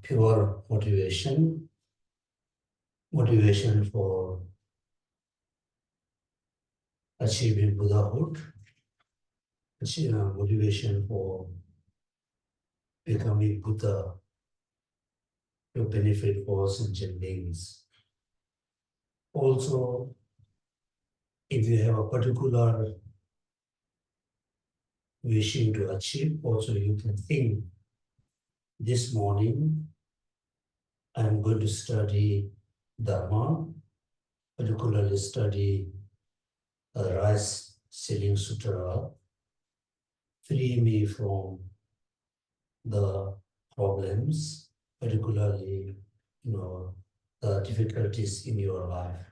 pure motivation for achieving Buddhahood, motivation for becoming Buddha to benefit all sentient beings. Also, if you have a particular wishing to achieve, also you can think, this morning I'm going to study Dharma, particularly study the Rice Seedling Sutra, free me from the problems, particularly, the difficulties in your life.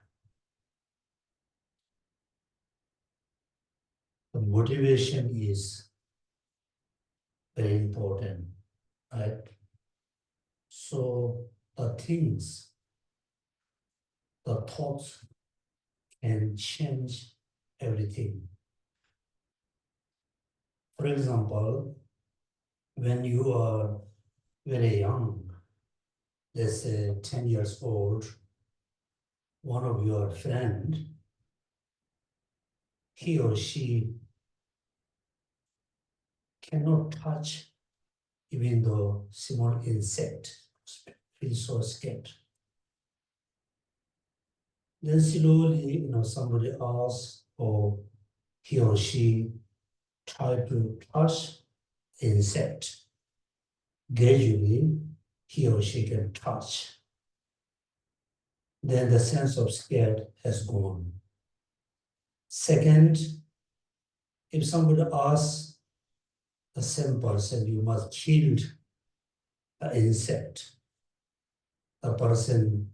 The motivation is very important, right? So the things, the thoughts can change everything. For example, when you are very young, let's say 10 years old, one of your friend, he or she cannot touch even though small insect, feels so scared. Then slowly, somebody asks, or he or she try to touch the insect. Gradually, he or she can touch. Then the sense of scared has gone. Second, if somebody asks the same person, you must kill the insect, the person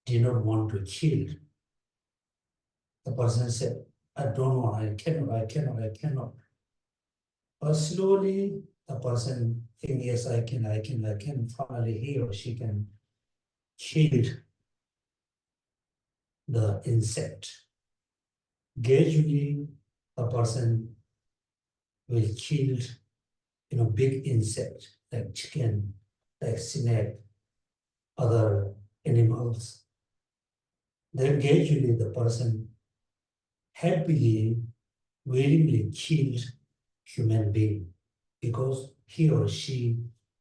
did not want to kill. The person said, I don't want, I cannot. But slowly, the person thinks, yes, I can. Finally, he or she can kill the insect. Gradually, the person will kill, big insect like chicken, like snake, other animals. Then gradually, the person happily, willingly killed human being because he or she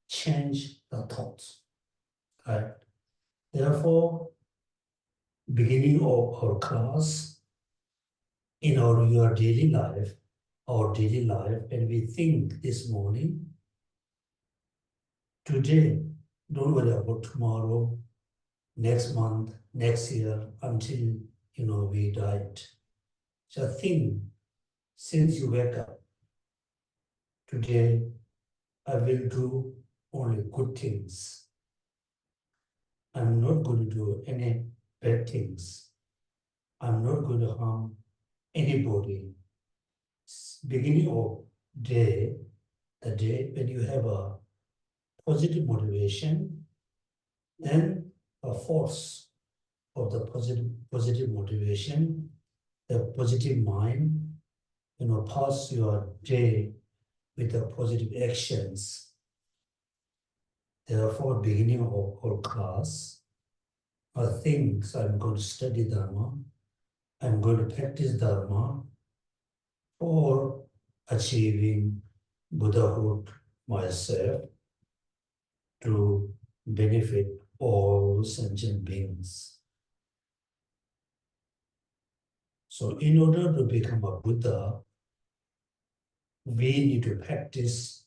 changed the thoughts. Right? Therefore, beginning of our class, in your daily life, when we think this morning, today, don't worry about tomorrow, next month, next year, until we died. So think, since you wake up, today I will do only good things. I'm not going to do any bad things. I'm not going to harm anybody. Beginning of day, the day when you have a positive motivation, then a force of the positive motivation, the positive mind, pass your day with the positive actions. Therefore, beginning of our class, I think I'm going to study Dharma. I'm going to practice Dharma for achieving Buddhahood myself to benefit all sentient beings. So in order to become a Buddha, we need to practice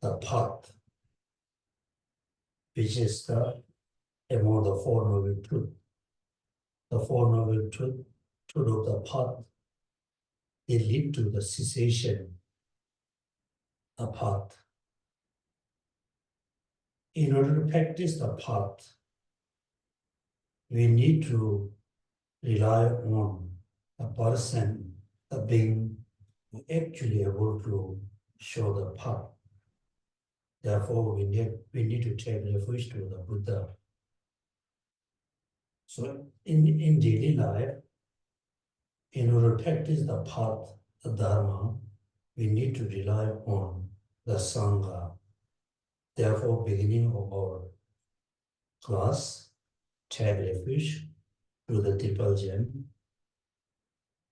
the path, which is among the Four Noble Truths. The Four Noble Truths of the path, they lead to the cessation, the path. In order to practice the path, we need to rely on a person, a being who actually able to show the path. Therefore, we need to take refuge to the Buddha. So in daily life, in order to practice the path, the Dharma, we need to rely on the Sangha. Therefore, beginning of our class, take refuge to the Tibetan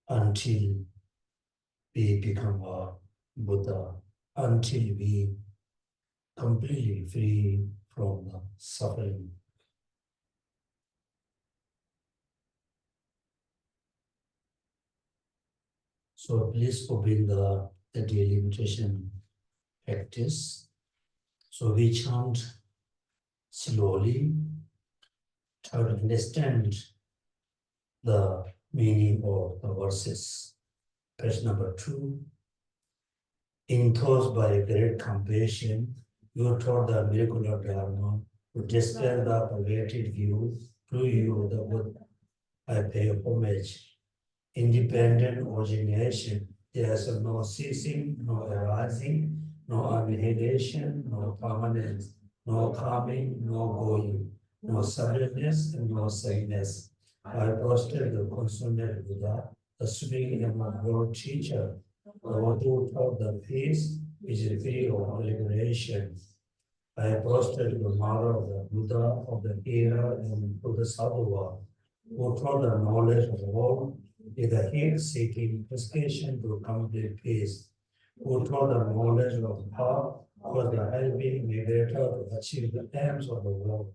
until we become a Buddha, until we completely free from the suffering. So please obey the daily meditation practice. So we chant slowly, try to understand the meaning of the verses. Verse number 2. Enthused by great compassion, you taught the miracle of Dharma to dispel the perverted view. To you, the Buddha, I pay homage. Independent origination. There is no ceasing, no arising, no annihilation, no permanence, no coming, no going, no separateness, and no sameness. I trusted the consummate Buddha, the supreme and my world teacher, the one who taught the peace which is free of liberation. I trusted the mother of the Buddha of the era and Bodhisattva, who taught the knowledge of the world with a heat-seeking prescription to complete peace, who taught the knowledge of how for the helping mediator to achieve the aims of the world.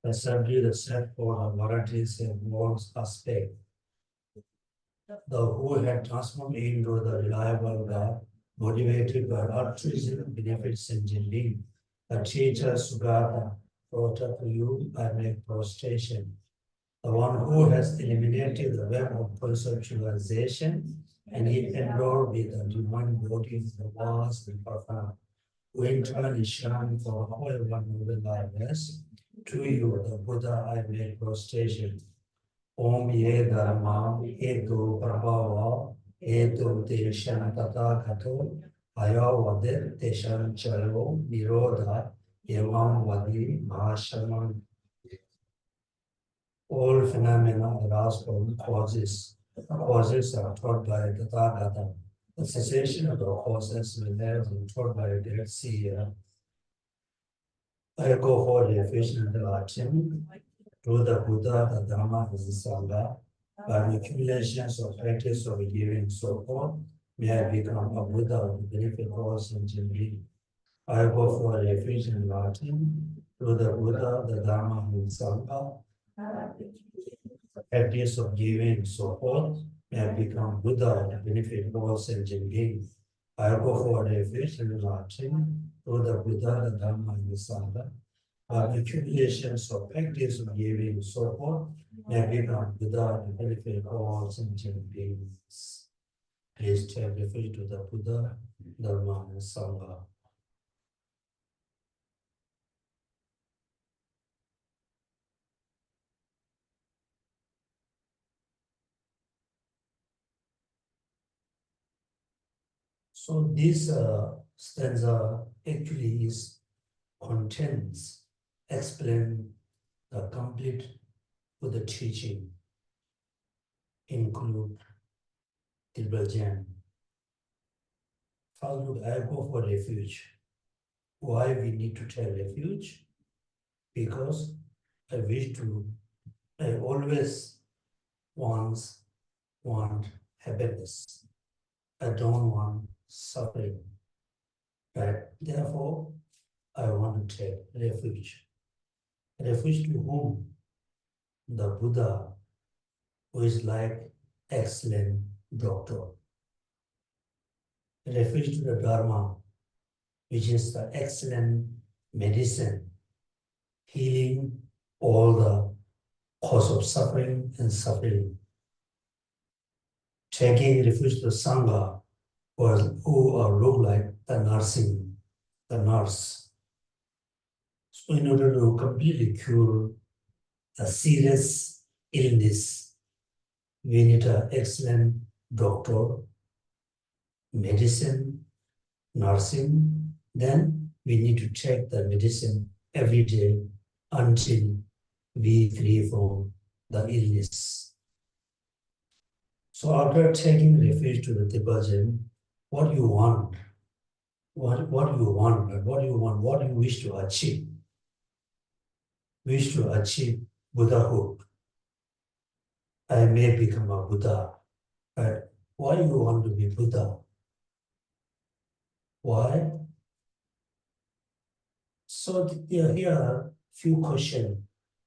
The subject is set for the varieties and world's aspect. The who had transformed into the reliable God, motivated by altruism, benefits, and being. The teacher Sugata brought up to you I make prostration. The one who has eliminated the web of conceptualization and is endowed with the divine body of the vast and profound, who in turn is shown for however noble likeness. To you, the Buddha, I make prostration. Om ye dharma hetu prabhava hetu teshan tata kato ayavadir teshan chalo nirodha evam vadi mahashaman. All phenomena arise from causes. Causes are taught by the Tathagata. The cessation of the causes will have been taught by a great seer. I go for the efficient action to the Buddha, the Dharma, and the Sangha. By the accumulations of practice of giving so forth, may I become a Buddha with benefit all sentient. I go for the efficient action to the Buddha, the Dharma, and the Sangha. Practice of giving so forth, may I become Buddha and benefit all sentient beings. I go for the efficient action to the Buddha, the Dharma, and the Sangha. Accumulations of practice of giving so forth, may I become Buddha and benefit all sentient beings. Please take refuge to the Buddha, Dharma, and Sangha. So this stanza actually contains, explain the complete Buddha teaching, include Tibetan. How do I go for refuge? Why we need to take refuge? Because I always want happiness. I don't want suffering. Right? Therefore, I want to take refuge. Refuge to whom? The Buddha, who is like excellent doctor. Refuge to the Dharma, which is the excellent medicine, healing all the cause of suffering and suffering. Taking refuge to the Sangha, who look like the nurse. So in order to completely cure a serious illness, we need an excellent doctor, medicine, nursing. Then we need to take the medicine every day until we free from the illness. So after taking refuge to the Tibetan, what you want, what you want, what you wish to achieve. Wish to achieve Buddhahood. I may become a Buddha. But why you want to be Buddha? Why? So here are few questions.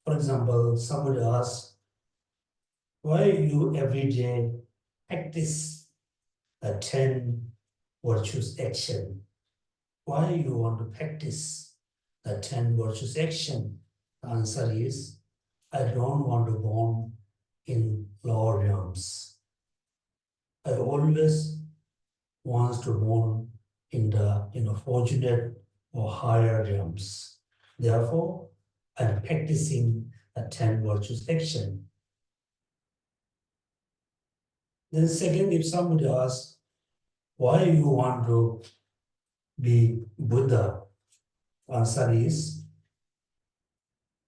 For example, somebody asks, why you every day practice a 10 virtues action? Why you want to practice the 10 virtues action? The answer is, I don't want to born in lower realms. I always want to born in the fortunate or higher realms. Therefore, I'm practicing a 10 virtues action. Then second, if somebody asks, why you want to be Buddha? Answer is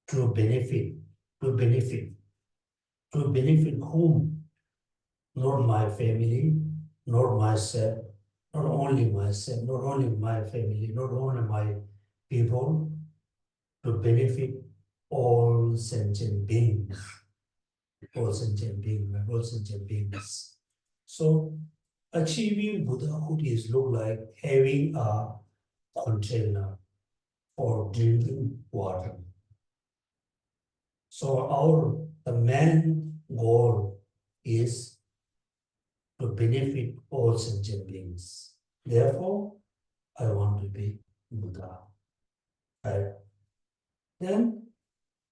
to benefit, to benefit, to benefit whom? Not my family, not myself, not only myself, not only my family, not only my people, to benefit all sentient beings, all sentient beings, all sentient beings. So achieving Buddhahood is look like having a container for drinking water. So the main goal is to benefit all sentient beings. Therefore, I want to be Buddha. Right? Then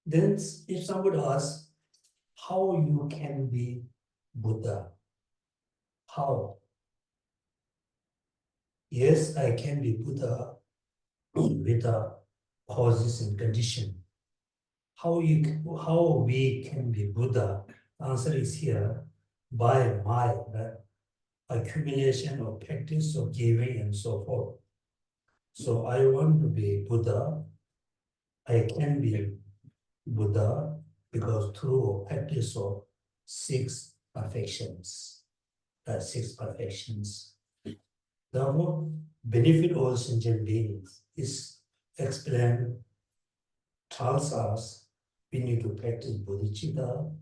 if somebody asks how you can be Buddha, how? Yes, I can be Buddha with the causes and condition. How we can be Buddha? The answer is here by my accumulation of practice of giving and so forth. So I want to be Buddha. I can be Buddha because through practice of six perfections. Six perfections. Therefore, benefit all sentient beings is explained, tells us we need to practice bodhicitta,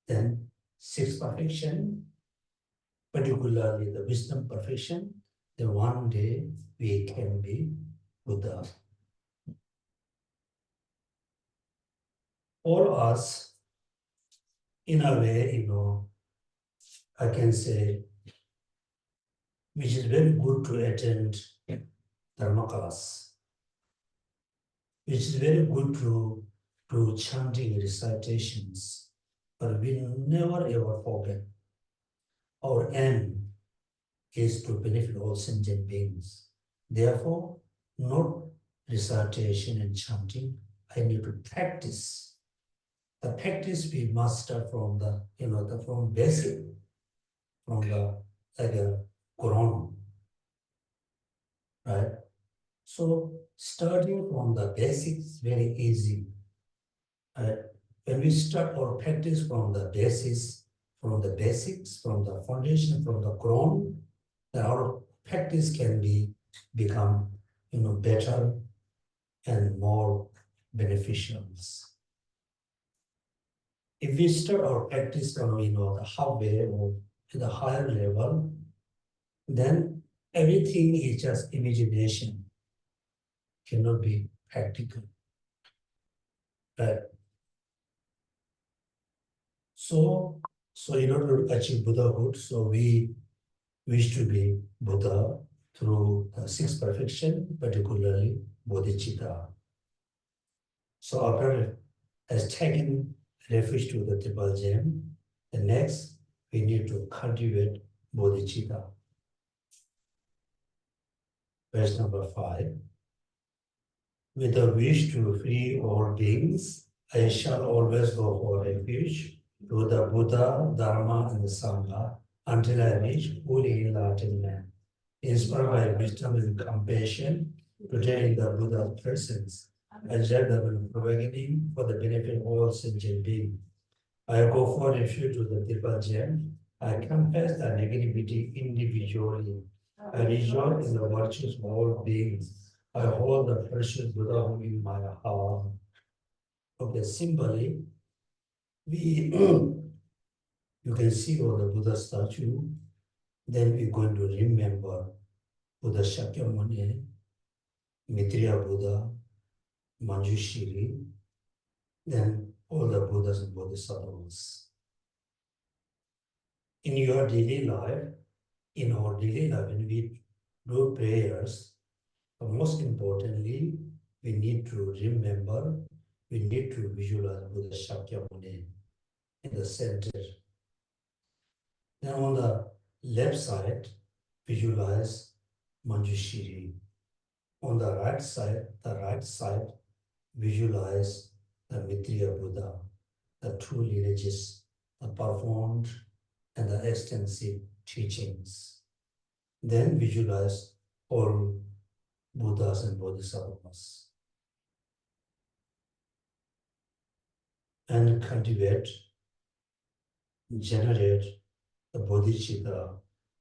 then six perfection, particularly the wisdom perfection, then one day we can be Buddha. All us, in a way, I can say, which is very good to attend Dharma class, which is very good to chanting recitations, but we never ever forget. Our aim is to benefit all sentient beings. Therefore, not recitation and chanting, I need to practice. The practice we master from from basic, from the Quran, right? So starting from the basics very easy. When we start our practice from the basis, from the basics, from the foundation, from the Quran, then our practice can become better and more beneficial. If we start our practice from the halfway or to the higher level, then everything is just imagination, cannot be practical. Right? So in order to achieve Buddhahood, so we wish to be Buddha through the sixth perfection, particularly bodhicitta. So after has taken refuge to the triple gem, the next we need to cultivate bodhicitta. Verse number 5. With a wish to free all beings, I shall always go for refuge to the Buddha, Dharma, and the Sangha until I reach fully enlightened man. Inspired by wisdom and compassion, today in the Buddha's presence, I share the awakening for the benefit of all sentient beings. I go for refuge to the Triple Gem. I confess the negativity individually. I rejoice in the virtues of all beings. I hold the precious Buddha in my heart. Okay, simply, we you can see all the Buddha statue. Then we're going to remember Buddha Shakyamuni, Maitreya Buddha, Manjushri, then all the Buddhas and Bodhisattvas. In your daily life, in our daily life, when we do prayers, most importantly, we need to remember, we need to visualize Buddha Shakyamuni in the center. Then on the left side, visualize Manjushri. On the right side, visualize the Maitreya Buddha, the true lineages, the profound and the extensive teachings. Then visualize all Buddhas and Bodhisattvas. And cultivate, generate the bodhicitta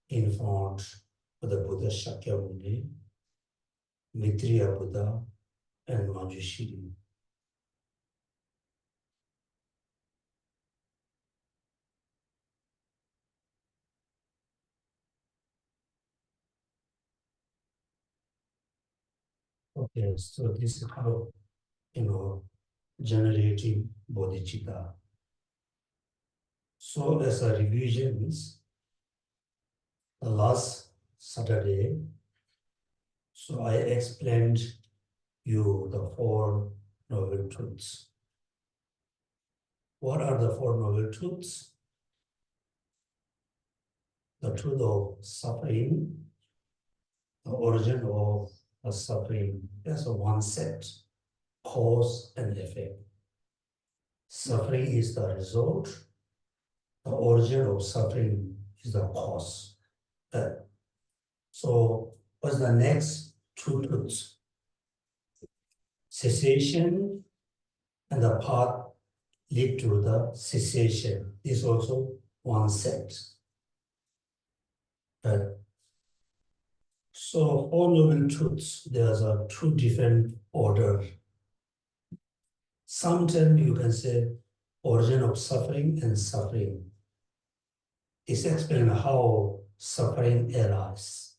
in front of the Buddha Shakyamuni, Maitreya Buddha, and Manjushri. Okay, so this is how, generating bodhicitta. So as a revisions, the last Saturday, so I explained you the Four Noble Truths. What are the Four Noble Truths? The truth of suffering, the origin of the suffering. That's one set, cause and effect. Suffering is the result. The origin of suffering is the cause. So what's the next two truths? Cessation and the path lead to the cessation. This also one set. So Four Noble Truths, there's a two different order. Sometimes you can say origin of suffering and suffering. This explains how suffering arises.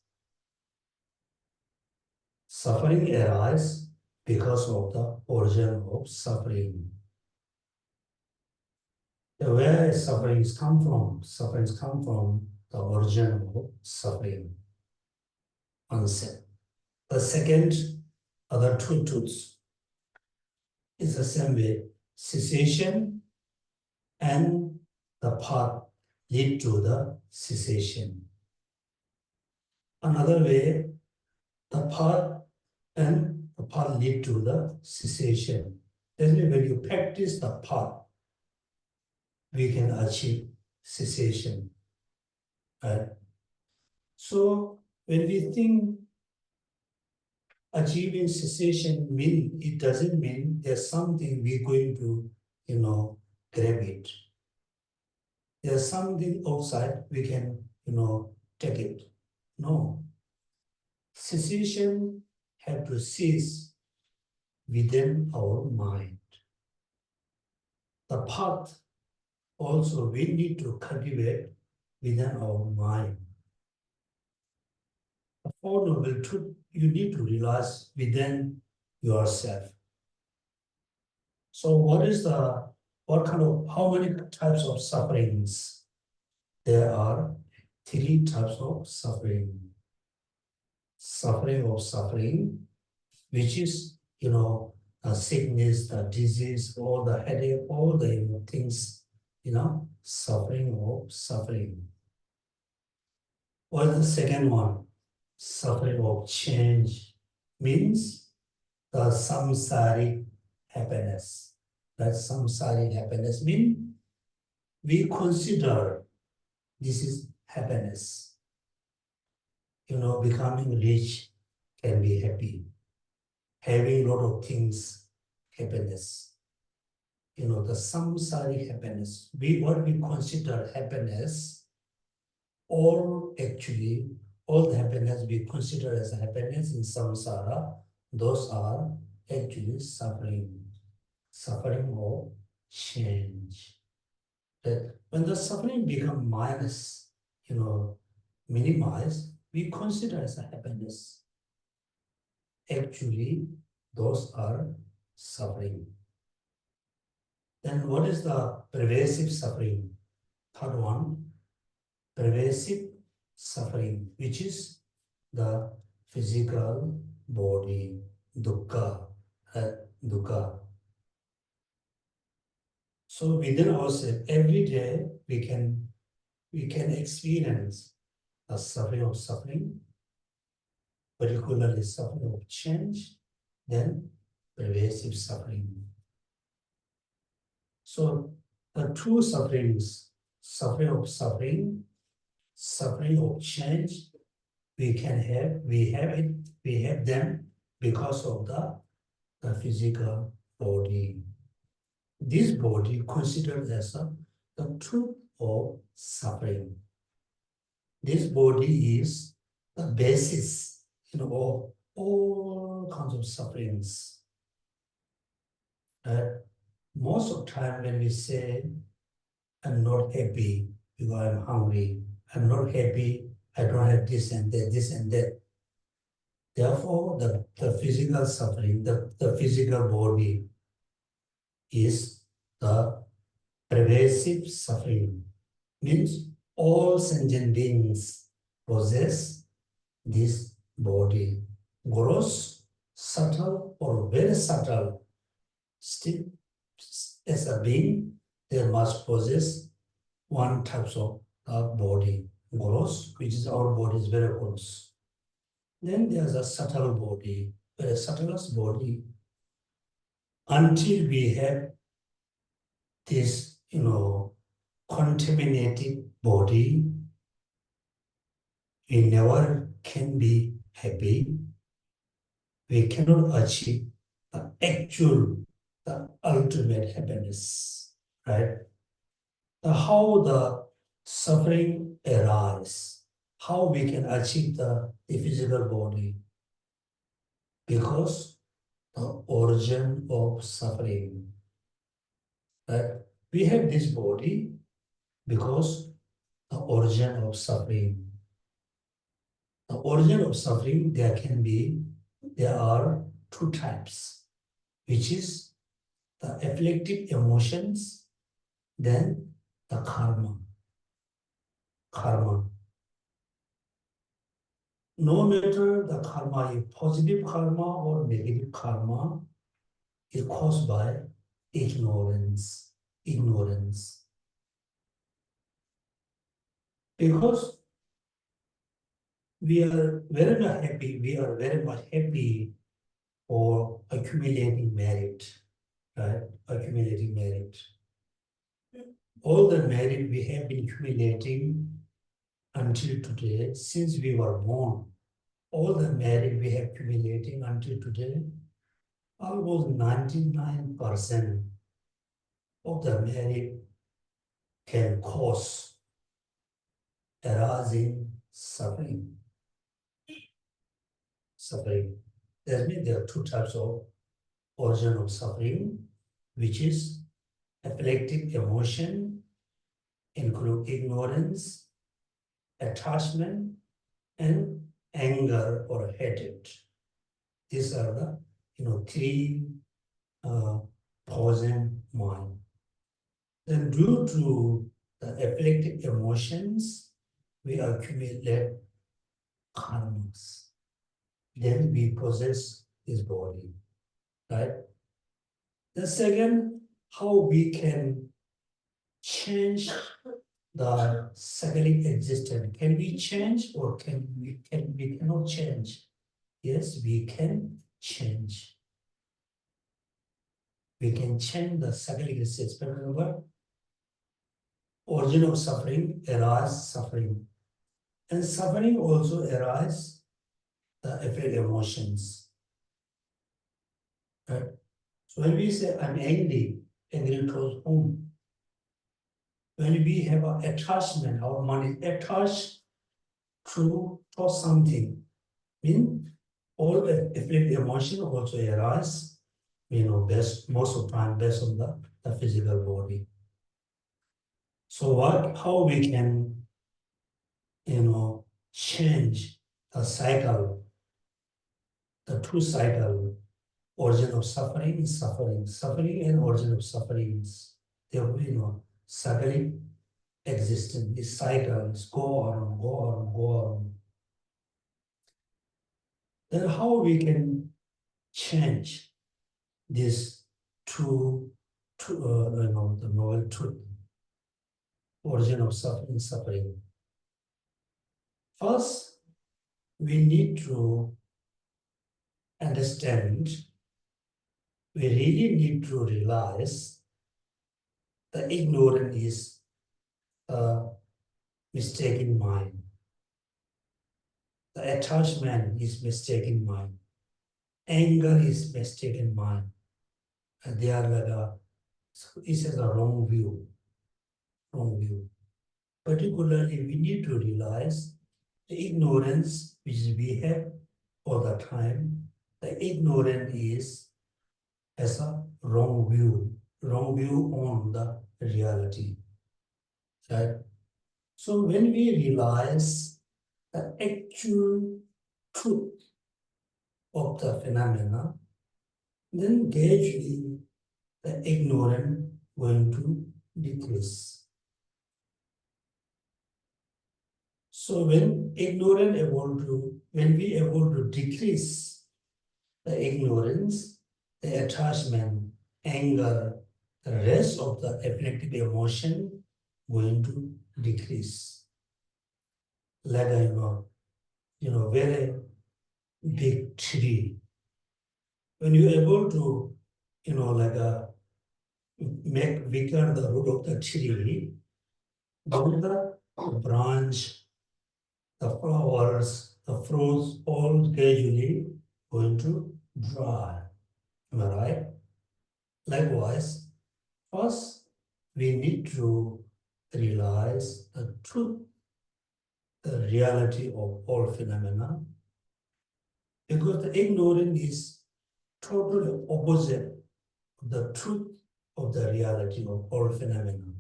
Suffering arises because of the origin of suffering. Where sufferings come from? Sufferings come from the origin of suffering. Concept. The second, other two truths, is the same way. Cessation and the path lead to the cessation. Another way, the path and the path lead to the cessation. That means when you practice the path, we can achieve cessation. Right? So when we think achieving cessation it doesn't mean there's something we're going to, grab it. There's something outside we can, take it. No. Cessation have to cease within our mind. The path also we need to cultivate within our mind. The Four Noble Truths you need to realize within yourself. So how many types of sufferings? There are three types of suffering. Suffering of suffering, which is, the sickness, the disease, all the headache, all the things, suffering of suffering. What is the second one? Suffering of change means the samsaric happiness. That samsaric happiness means we consider this is happiness. Becoming rich can be happy. Having a lot of things, happiness. The samsaric happiness. What we consider happiness, all all the happiness we consider as happiness in samsara, those are actually suffering, suffering of change. That when the suffering become minus, minimized, we consider as a happiness. Actually, those are suffering. Then what is the pervasive suffering? Third one, pervasive suffering, which is the physical body, dukkha, dukkha. So within ourselves, every day we can experience the suffering, particularly suffering of change, then pervasive suffering. So the two sufferings, suffering of change, we have them because of the physical body. This body considered as the truth of suffering. This body is the basis, of all kinds of sufferings. Most of the time when we say, I'm not happy because I'm hungry, I'm not happy, I don't have this and that. Therefore, the physical suffering, the physical body is the pervasive suffering. Means all sentient beings possess this body. Gross, subtle, or very subtle, still, as a being, they must possess one type of body. Gross, which is our body, is very gross. Then there's a subtle body, very subtlest body. Until we have this, contaminated body, we never can be happy. We cannot achieve the ultimate happiness, right? How the suffering arises, how we can achieve the physical body, because the origin of suffering, right? We have this body because the origin of suffering. The origin of suffering, there are two types, which is the afflictive emotions, then the karma. Karma. No matter the karma is positive karma or negative karma, is caused by ignorance. Ignorance. Because we are very much happy for accumulating merit, right? Accumulating merit. All the merit we have been accumulating until today, since we were born, all the merit we have accumulating until today, almost 99% of the merit can cause arising suffering. Suffering. That means there are two types of origin of suffering, which is afflictive emotion, include ignorance, attachment, and anger or hatred. These are the three poison mind. Then due to the afflictive emotions, we accumulate karmas. Then we possess this body, right? The second, how we can change the cyclic existence. Can we change or we cannot change? Yes, we can change. We can change the cyclic existence. But remember, origin of suffering arises suffering. And suffering also arises the affect emotions. Right? So when we say I'm angry, angry towards whom? When we have an attachment, our mind is attached to or something. Mean all afflictive emotion also arise, most of the time based on the physical body. So how we can, change the cycle, the two cycle, origin of suffering, suffering and origin of sufferings. They, cycling existence, these cycles go on, go on, go on. Then how we can change this the novel truth, origin of suffering. First, we need to understand, we really need to realize the ignorance is a mistaken mind. The attachment is mistaken mind. Anger is mistaken mind. And they are like this is a wrong view, wrong view. Particularly, we need to realize the ignorance which we have all the time. The ignorance is as a wrong view on the reality. Right? So when we realize the actual truth of the phenomena, then gradually the ignorance going to decrease. So when we able to decrease the ignorance, the attachment, anger, the rest of the afflictive emotion going to decrease. Like very big tree. When you're able to, make weaker the root of the tree, then the branch, the flowers, the fruits, all gradually going to dry. Am I right? Likewise, first we need to realize the truth, the reality of all phenomena, because the ignorance is totally opposite of the truth of the reality of all phenomena.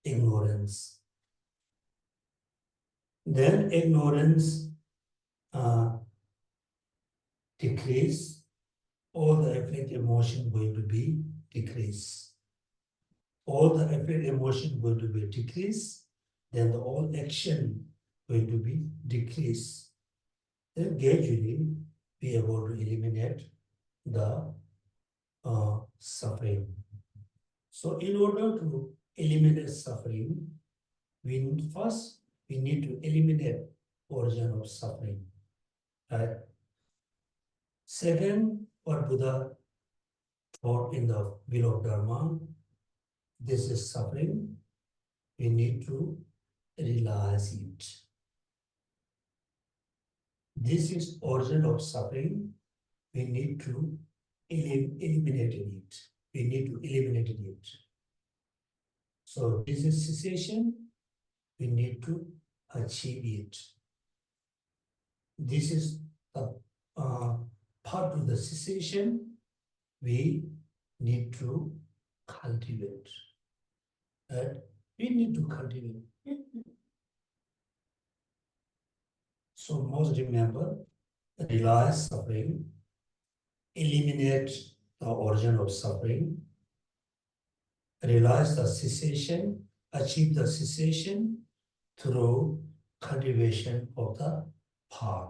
Ignorance. Then ignorance decrease, all the afflictive emotion going to be decrease. All the afflictive emotion going to be decrease, then the all action going to be decrease. Then gradually be able to eliminate the suffering. So in order to eliminate suffering, we need to eliminate origin of suffering. Right? Second, what Buddha taught in the Wheel of Dharma, this is suffering. We need to realize it. This is origin of suffering. We need to eliminate it. We need to eliminate it. So this is cessation. We need to achieve it. This is a part of the cessation we need to cultivate. Right? We need to cultivate. So most remember, realize suffering, eliminate the origin of suffering, realize the cessation, achieve the cessation through cultivation of the path.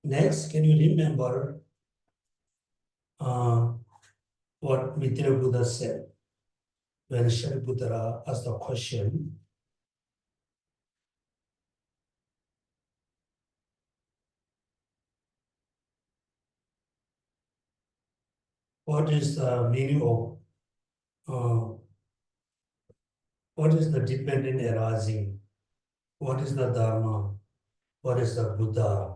Next, can you remember what Mitra Buddha said when Shariputra asked the question, what is the meaning of, what is the dependent arising? What is the Dharma? What is the Buddha?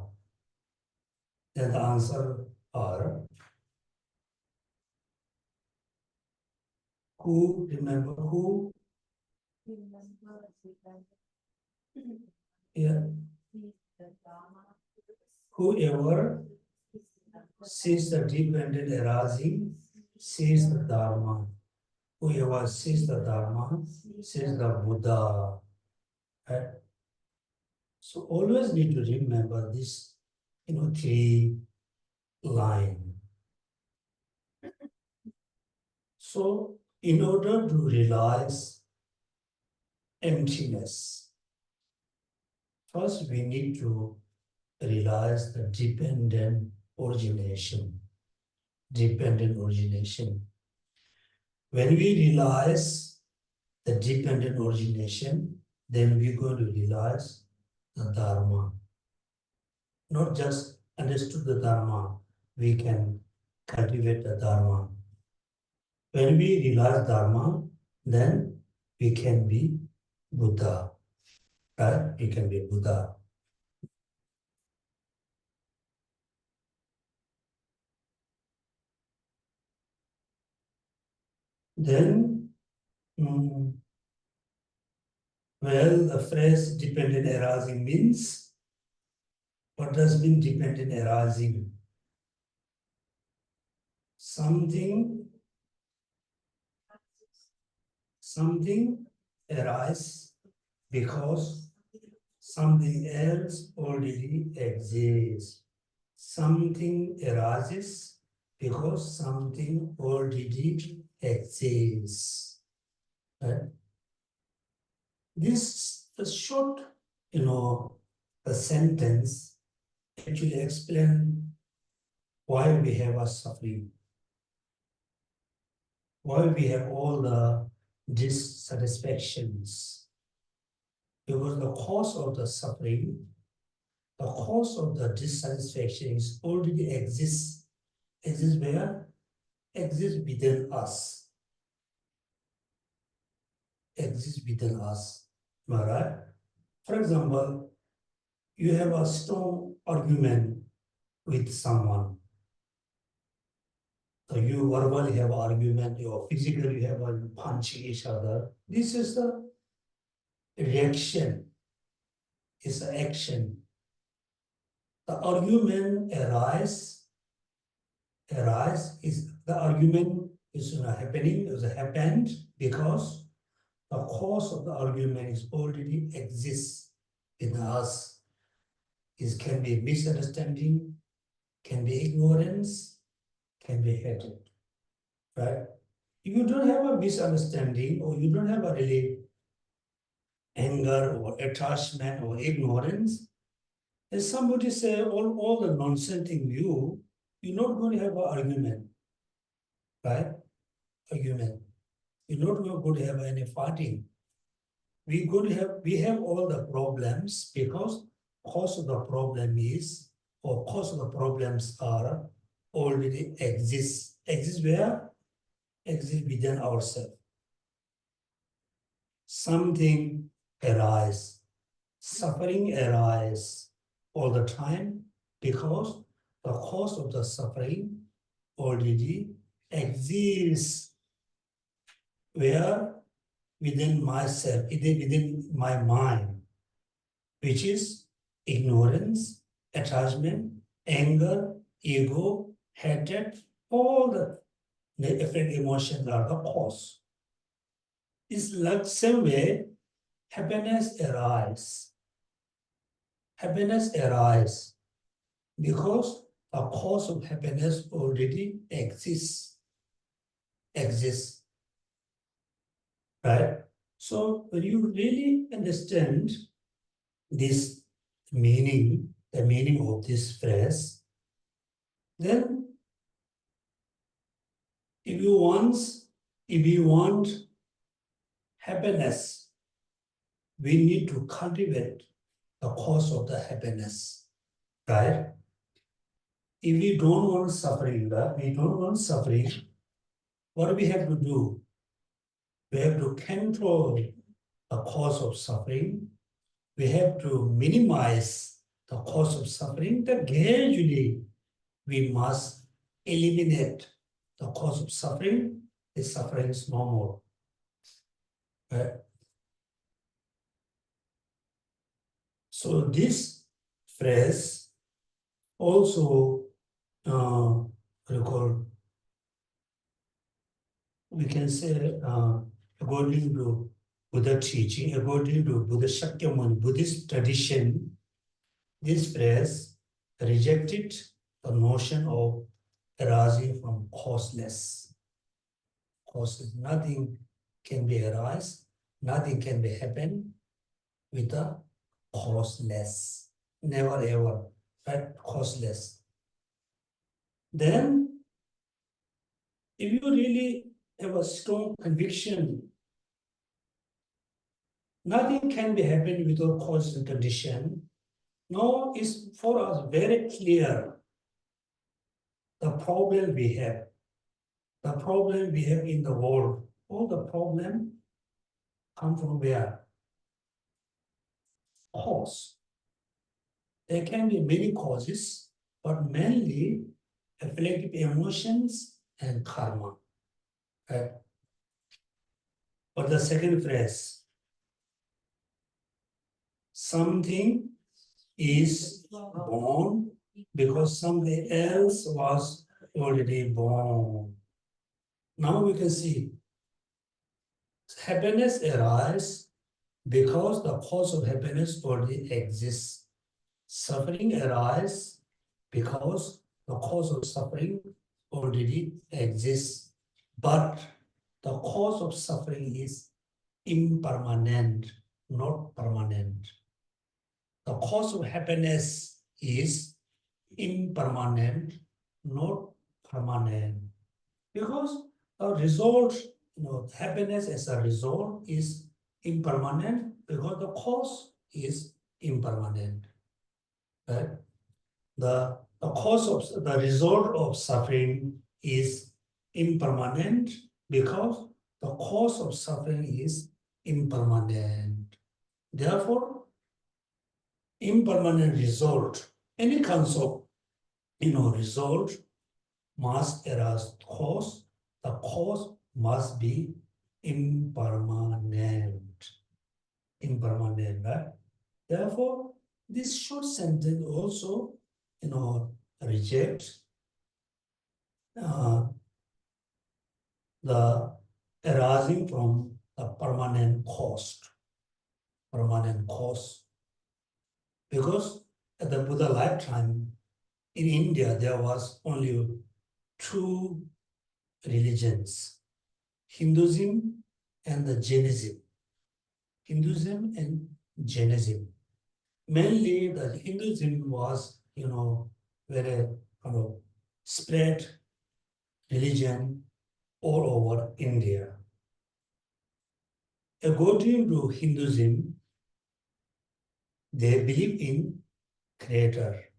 And the answer are, who, remember who? Yeah. Whoever sees the dependent arising sees the Dharma. Whoever sees the Dharma sees the Buddha. Right? So always need to remember this, three line. So in order to realize emptiness, first we need to realize the dependent origination. Dependent origination. When we realize the dependent origination, then we're going to realize the Dharma. Not just understood the Dharma, we can cultivate the Dharma. When we realize Dharma, then we can be Buddha, right? We can be Buddha. Then, the phrase dependent arising means, what does mean dependent arising? Something arises because something else already exists. Something arises because something already exists. Right? This a short, a sentence actually explain why we have a suffering, why we have all the dissatisfactions. Because the cause of the suffering, the cause of the dissatisfaction is already exists. Exists where? Exists within us. Exists within us. Am I right? For example, you have a strong argument with someone. So you verbally have argument, or physically you have a punching each other. This is the reaction, is the action. The argument is the argument is happening, is happened because the cause of the argument is already exists in us. It can be misunderstanding, can be ignorance, can be hatred, right? If you don't have a misunderstanding, or you don't have a really anger or attachment or ignorance, as somebody say all the nonsense in you, you're not going to have an argument, right? Argument. You're not going to have any fighting. We have all the problems because cause of the problem is, or cause of the problems are already exist. Exist where? Exist within ourselves. Something arise, suffering arise all the time because the cause of the suffering already exists where? Within myself, within my mind, which is ignorance, attachment, anger, ego, hatred, all the different emotions are the cause. It's like same way, happiness arises. Happiness arises because the cause of happiness already exists. Right? So when you really understand this meaning, the meaning of this phrase, then if you want happiness, we need to cultivate the cause of the happiness, right? If we don't want suffering, what do we have to do? We have to control the cause of suffering. We have to minimize the cause of suffering. Then gradually we must eliminate the cause of suffering. The suffering is no more. Right? So this phrase also recall, we can say, according to Buddha teaching, according to Buddha Shakyamuni, Buddhist tradition, this phrase rejected the notion of arising from causeless. Causeless. Nothing can be arise, nothing can be happen with a causeless. Never ever, right? Causeless. Then, if you really have a strong conviction, nothing can be happened without cause and condition. Now is for us very clear the problem we have. The problem we have in the world. All the problem come from where? Cause. There can be many causes, but mainly afflictive emotions and karma. Right? But the second phrase, something is born because something else was already born. Now we can see happiness arises because the cause of happiness already exists. Suffering arises because the cause of suffering already exists. But the cause of suffering is impermanent, not permanent. The cause of happiness is impermanent, not permanent. Because a result, happiness as a result is impermanent because the cause is impermanent. Right? The cause of the result of suffering is impermanent because the cause of suffering is impermanent. Therefore, impermanent result, any kinds of result must arise cause. The cause must be impermanent. Impermanent, right? Therefore, this short sentence also, reject the arising from the permanent cause. Permanent cause. Because at the Buddha lifetime, in India, there was only two religions, Hinduism and the Jainism. Hinduism and Jainism. Mainly the Hinduism was, very spread religion all over India. According to Hinduism, they believe in creator.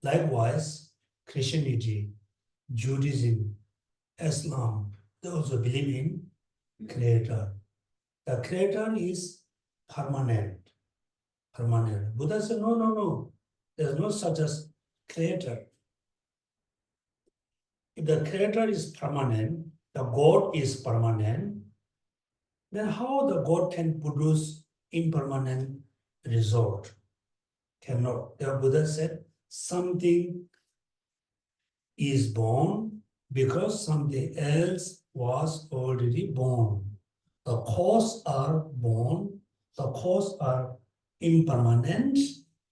Likewise, Christianity, Judaism, Islam, they also believe in creator. The creator is permanent. Buddha said, no. There's no such as creator. If the creator is permanent, the God is permanent, then how the God can produce impermanent result? Cannot. The Buddha said, something is born because something else was already born. The cause are born, the cause are impermanent,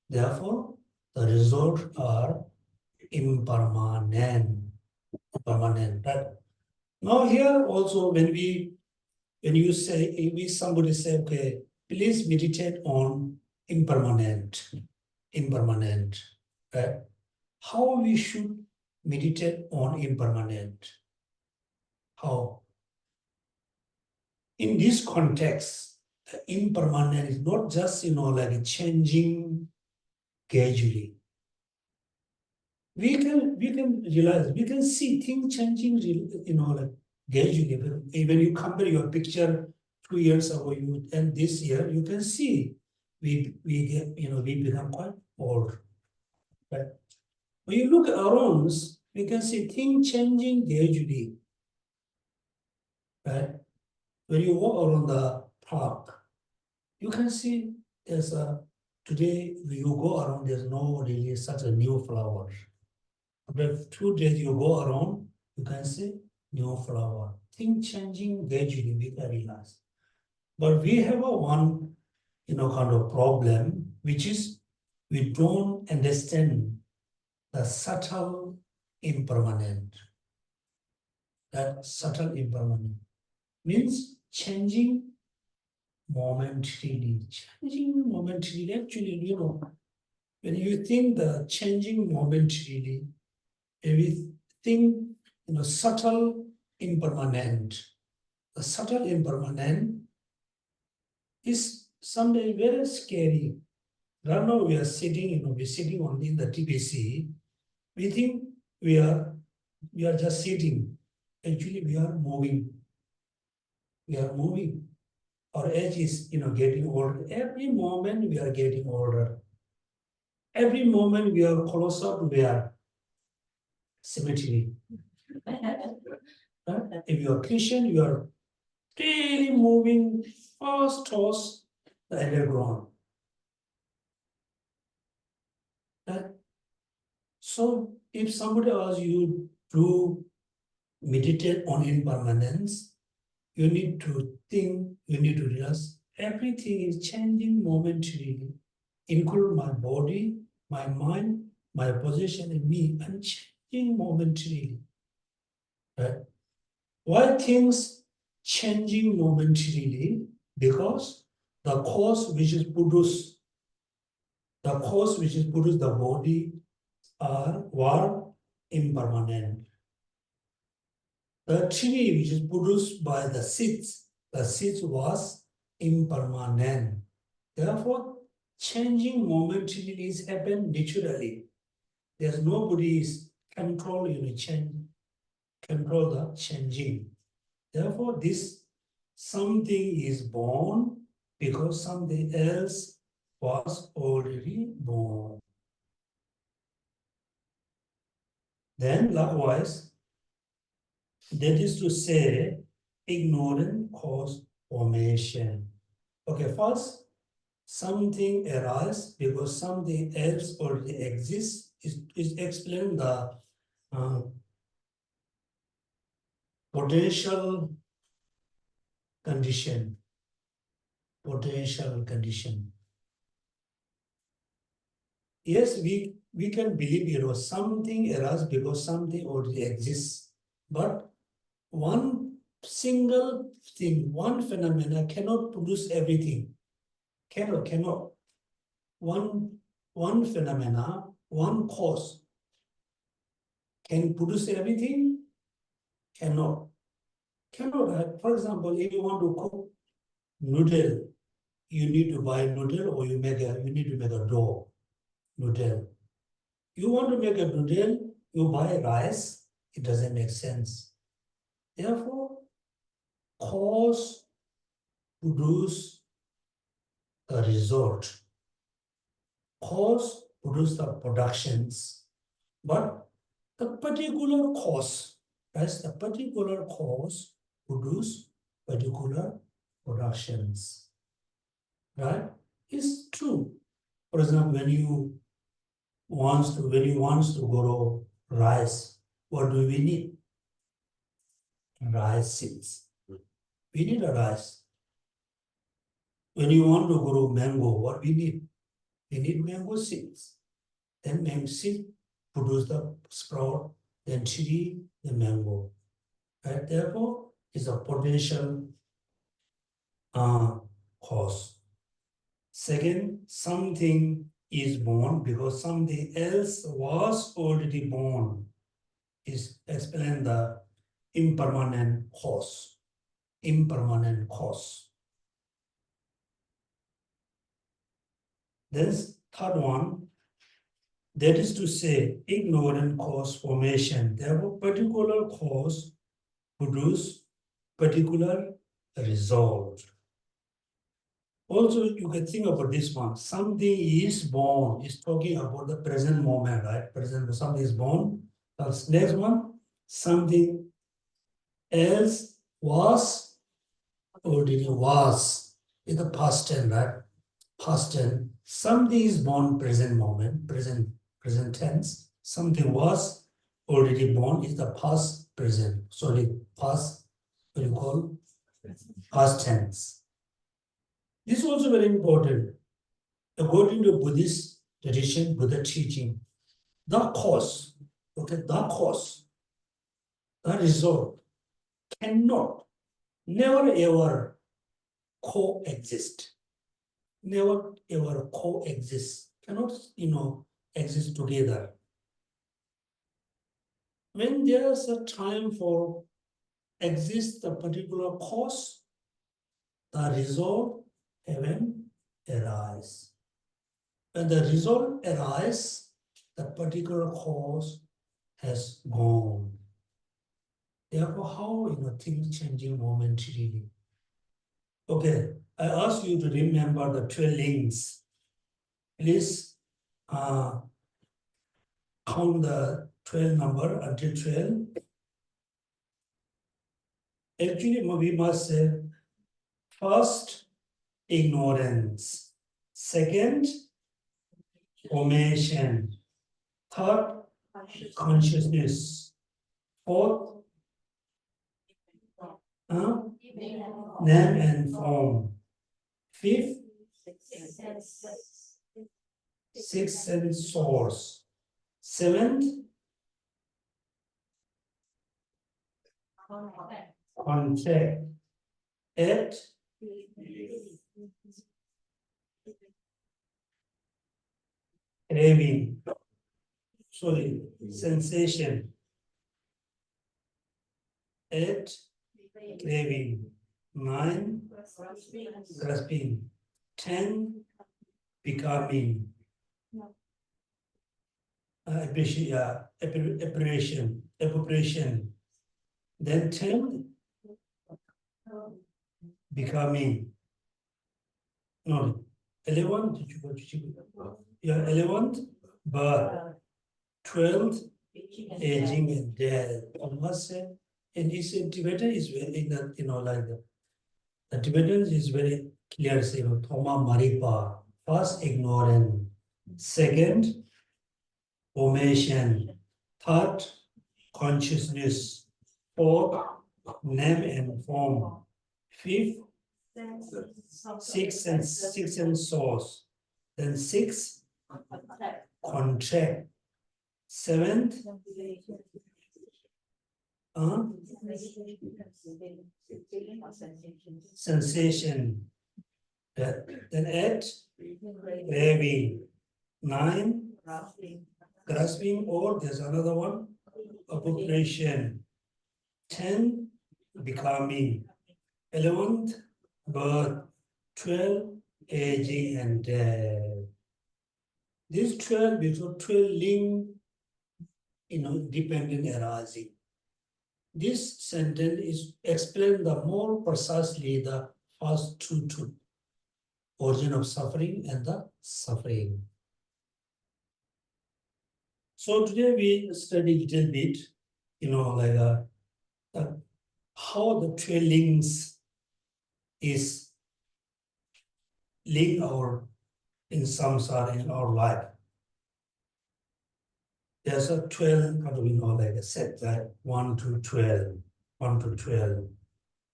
therefore the result are impermanent. Permanent. Right? Now here also when you say, if somebody say, okay, please meditate on impermanent, right? How we should meditate on impermanent? How? In this context, the impermanent is not just, like changing gradually. We can realize, we can see things changing, like gradually. When you compare your picture 2 years ago and this year, you can see we get, we become quite old. Right? When you look around, we can see things changing gradually. Right? When you walk around the park, You can see there's a, today you go around, there's no really such a new flower. After 2 days you go around, you can see new flower. Thing changing gradually, we can realize. But we have a one, kind of problem, which is we don't understand the subtle impermanent. That subtle impermanent means changing momentarily. Changing momentarily, actually, when you think the changing momentarily, we think, subtle impermanent. The subtle impermanent is someday very scary. Right now we are sitting, we're sitting only in the TBC. We think we are just sitting. Actually, we are moving. We are moving. Our age is, getting older. Every moment we are getting older. Every moment we are closer to their cemetery. Right? If you are Christian, you are really moving fast towards the underground. Right? So if somebody asks you to meditate on impermanence, you need to think, you need to realize everything is changing momentarily, include my body, my mind, my position in me, and changing momentarily. Right? Why things changing momentarily? Because the cause which is produced, the body were impermanent. The tree which is produced by the seeds was impermanent. Therefore, changing momentarily is happen naturally. There's nobody's control, control the changing. Therefore, this something is born because something else was already born. Then likewise, that is to say, ignorant cause formation. Okay, first, something arises because something else already exists. Is explain the potential condition. Potential condition. Yes, we can believe, something arises because something already exists. But one single thing, one phenomena cannot produce everything. Cannot. One phenomena, one cause can produce everything? Cannot. Cannot. For example, if you want to cook noodle, you need to buy noodle or you need to make a dough noodle. You want to make a noodle, you buy rice, it doesn't make sense. Therefore, cause produce the result. Cause produce the productions. But the particular cause, as the particular cause produce particular productions. Right? It's true. For example, when you wants to grow rice, what do we need? Rice seeds. We need a rice. When you want to grow mango, what we need? We need mango seeds. Then mango seed produce the sprout, then tree, the mango. Right? Therefore, it's a potential cause. Second, something is born because something else was already born. Is explain the impermanent cause. Impermanent cause. Then third one, that is to say, ignorant cause formation. Therefore, particular cause produce particular result. Also, you can think about this one. Something is born. It's talking about the present moment, right? Present, something is born. That's next one. Something else was already was. is the past tense, right? Past tense. Something is born present moment, present tense. Something was already born is the past present. Sorry, past, what do you call? Past tense. This is also very important. According to Buddhist tradition, Buddha teaching, the cause, okay, the cause, the result cannot, never ever coexist. Never ever coexist. Cannot, exist together. When there's a time for exist the particular cause, the result haven't arise. When the result arises, the particular cause has gone. Therefore, how things changing momentarily. Okay, I ask you to remember the 12 links. Please count the 12 number until 12. Actually, we must say first, ignorance. Second, formation. Third, consciousness. Fourth, name and form. Fifth, sixth sense source. Seventh, contact. Eighth, craving. Sorry, sensation. Eight, craving. 9, grasping. 10, becoming. Appropriation. Then 10, becoming. No, 11, yeah, 11th, birth. 12th, aging and death. I must say, and this in Tibetan is very, like the Tibetan is very clear, Thoma Maripa. First, ignorance. Second, formation. Third, consciousness. Fourth, name and form. Fifth, sixth and source. Then sixth, contract. Seventh, sensation. Then 8, craving. 9, grasping, or there's another one, appropriation. 10, becoming. 11th, birth. 12, aging and death. These 12, because 12 link, dependent arising. This sentence is explain the more precisely the first two, origin of suffering and the suffering. So today we study a little bit, how the 12 links is link our in samsara in our life. There's a 12, how do we know, like a set that 1 to 12, 1 to 12.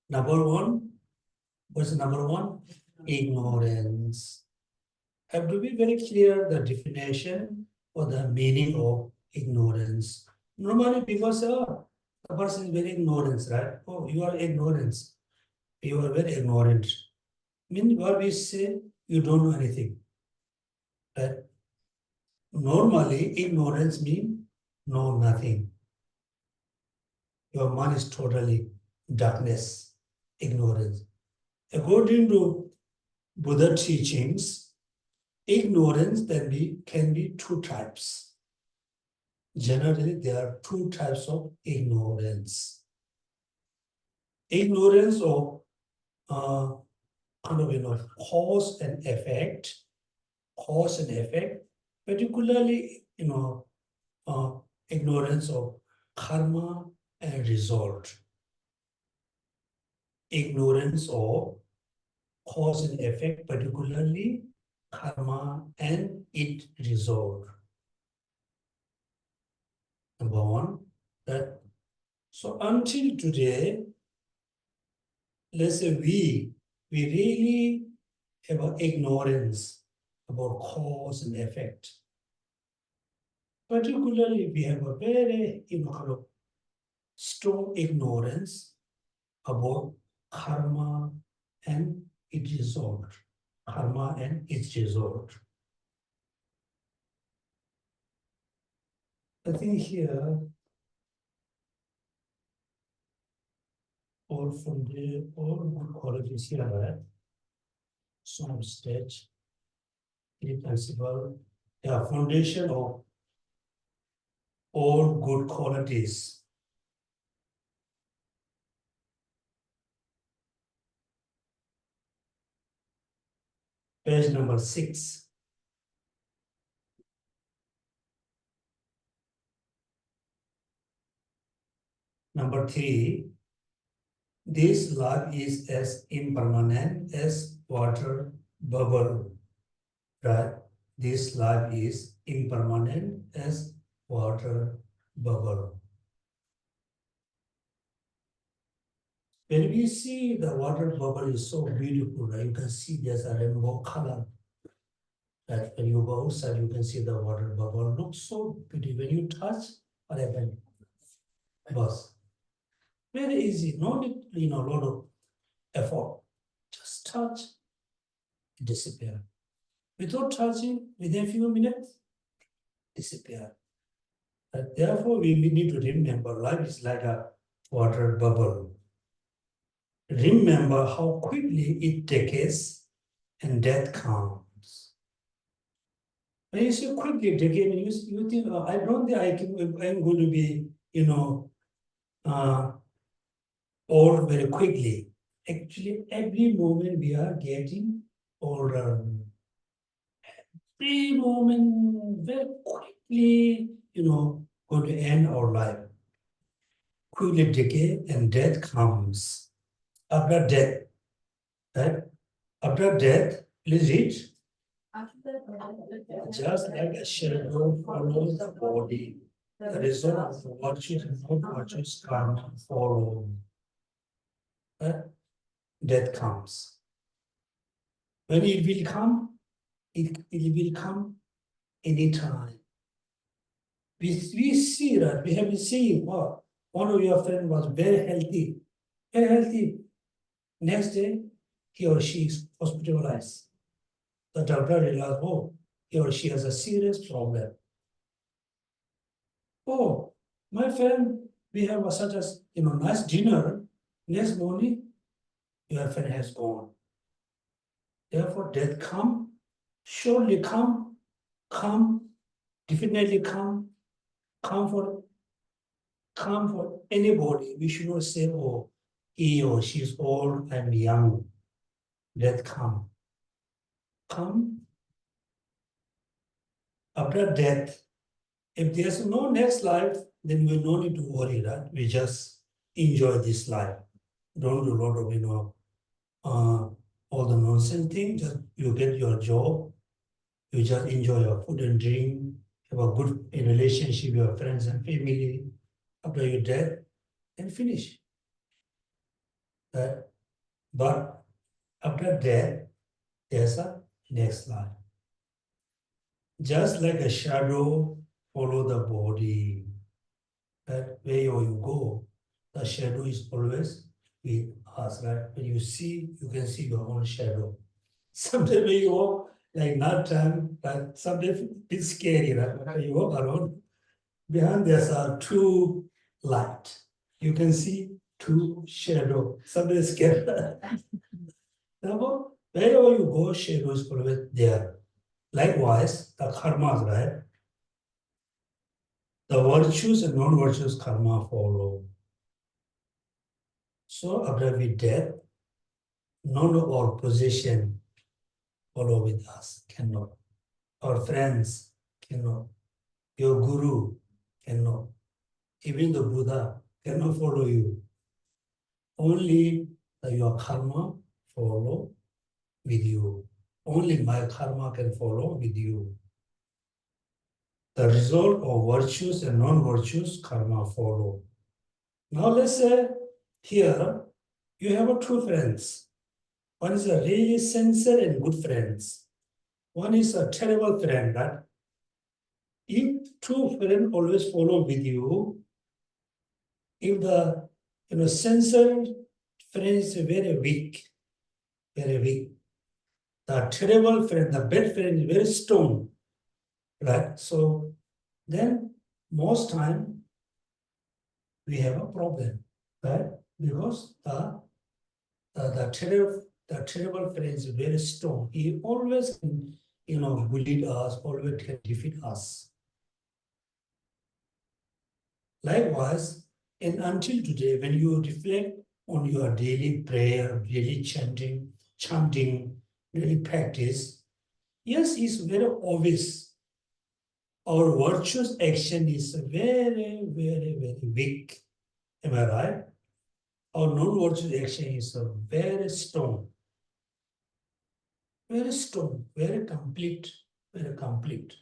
Number 1, what's number 1? Ignorance. Have to be very clear the definition or the meaning of ignorance. Normally people say, oh, the person is very ignorant, right? Oh, you are ignorant. You are very ignorant. Mean what we say, you don't know anything. Right? Normally, ignorance means know nothing. Your mind is totally darkness, ignorance. According to Buddha teachings, ignorance can be 2 types. Generally, there are 2 types of ignorance. Ignorance of cause and effect. Cause and effect, particularly ignorance of karma and result. Ignorance of cause and effect, particularly karma and its result. Number one, that so until today, let's say we really have an ignorance about cause and effect. Particularly, we have a very kind of strong ignorance about karma and its result. Karma and its result. I think here, all good qualities here, right? Some stage, three principle, yeah, foundation of all good qualities. Page number 6. Number 3, this life is as impermanent as water bubble, right? This life is impermanent as water bubble. When we see the water bubble is so beautiful, right? You can see there's a rainbow color. That when you go outside, you can see the water bubble. Looks so pretty. When you touch, what happens? Boss. Very easy. No need, a lot of effort. Just touch, it disappear. Without touching, within a few minutes, disappear. Therefore, we need to remember life is like a water bubble. Remember how quickly it decays and death comes. When you say quickly decay, you think, I don't think I'm going to be, old very quickly. Actually, every moment we are getting older. Every moment very quickly, going to end our life. Quickly decay and death comes. After death, right? After death, please read. Just like a shadow follows the body, the result of what you and not what you karma follow. Death comes. When it will come, it will come anytime. We see that, we have been seeing, wow, one of your friends was very healthy, very healthy. Next day, he or she is hospitalized. The doctor realized, oh, he or she has a serious problem. Oh, my friend, we have such a nice dinner. Next morning, your friend has gone. Therefore, death come, surely come, definitely come for anybody. We should not say, oh, he or she is old, I'm young. Death come. Come after death. If there's no next life, then we no need to worry, right? We just enjoy this life. Don't do a lot of, all the nonsense thing. Just you get your job, you just enjoy your food and drink, have a good relationship with your friends and family. After your death, and finish. Right? But after death, there's a next life. Just like a shadow follow the body, that where you go, the shadow is always with us, right? When you see, you can see your own shadow. Sometimes when you walk, like night time, but sometimes it's scary, right? When you walk around, behind there's a two light. You can see two shadow. Sometimes scary. Therefore, wherever you go, shadow is always there. Likewise, the karmas, right? The virtues and non-virtues karma follow. So after we death, none of our possession follow with us, cannot. Our friends cannot. Your guru cannot. Even the Buddha cannot follow you. Only your karma follow with you. Only my karma can follow with you. The result of virtues and non-virtues, karma follow. Now let's say here you have two friends. One is a really sincere and good friends. One is a terrible friend. That if two friends always follow with you, if the sincere friend is very weak, the terrible friend, the bad friend is very strong, right? So then most time we have a problem, right? Because the terrible friend is very strong. He always can, bully us, always can defeat us. Likewise, and until today, when you reflect on your daily prayer, daily chanting, daily practice, yes, it's very obvious. Our virtuous action is very weak. Am I right? Our non-virtuous action is very strong, very complete, very complete.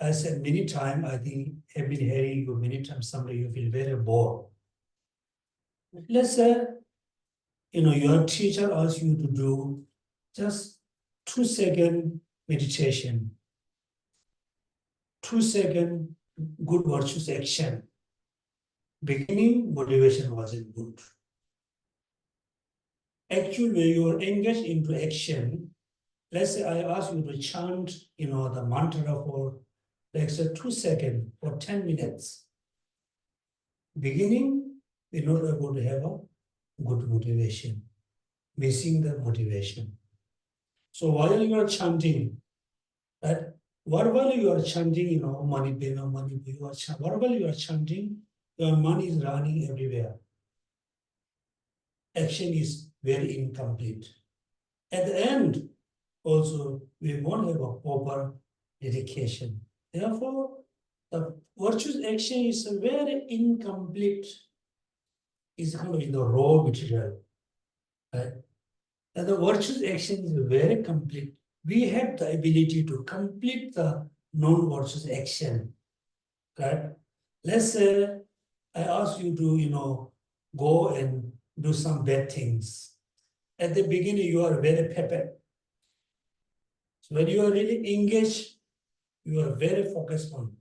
I said many times, I think I've been hearing you many times, someday you feel very bored. Let's say, your teacher asks you to do just 2-second meditation, 2-second good virtuous action. Beginning, motivation wasn't good. Actually, when you are engaged into action, let's say I ask you to chant, the mantra for, let's say, 2 seconds or 10 minutes. Beginning, we're not able to have a good motivation, missing the motivation. So while you are chanting, that whatever you are chanting, money, you are whatever you are chanting, your money is running everywhere. Action is very incomplete. At the end, also, we won't have a proper dedication. Therefore, the virtuous action is very incomplete. It's kind of in the raw material, right? And the virtuous action is very complete. We have the ability to complete the non-virtuous action, right? Let's say I ask you to, go and do some bad things. At the beginning, you are very pepper. So when you are really engaged, you are very focused on.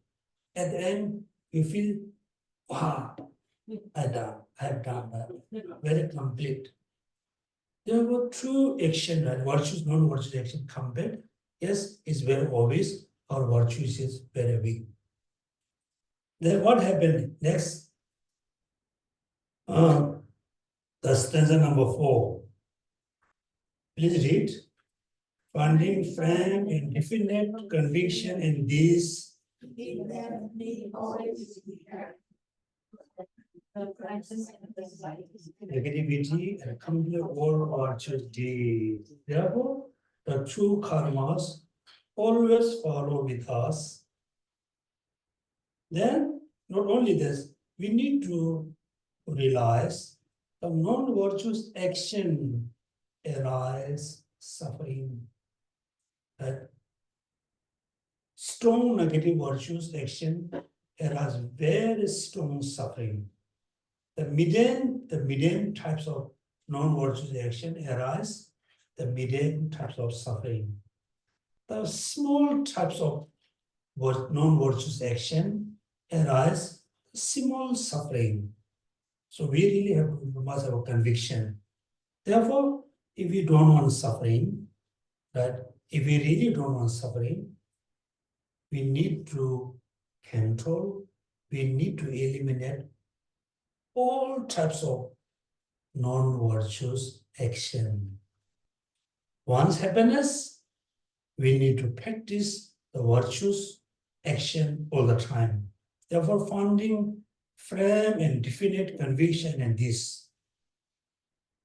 At the end, you feel, wow, I have done that. Very complete. There were true action, right? Virtues, non-virtuous action compared. Yes, it's very obvious. Our virtues is very weak. Then what happened next? The stanza number 4. Please read. Finding firm and definite conviction in these negativity and complete all virtues deeds. Therefore, the true karmas always follow with us. Then, not only this, we need to realize the non-virtuous action arise suffering. That strong negative virtues action arise very strong suffering. The medium types of non-virtuous action arise the medium types of suffering. The small types of non-virtuous action arise small suffering. So we really must have a conviction. Therefore, if we don't want suffering, if we really don't want suffering, we need to control, we need to eliminate all types of non-virtuous action. Once happiness, we need to practice the virtuous action all the time. Therefore, finding firm and definite conviction in this.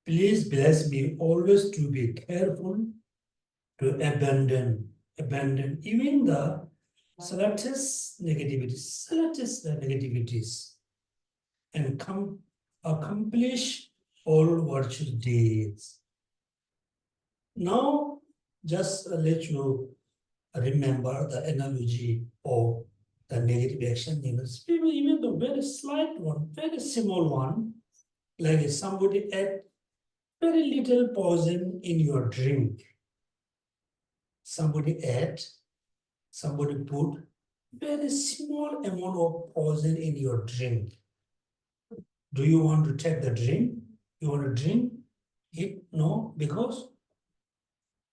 Please bless me always to be careful to abandon even the slightest negativities, and accomplish all virtuous deeds. Now, just let you remember the analogy of the negative action. Even the very slight one, very small one, like if somebody add very little poison in your drink. Somebody put very small amount of poison in your drink. Do you want to take the drink? You want to drink it? No, because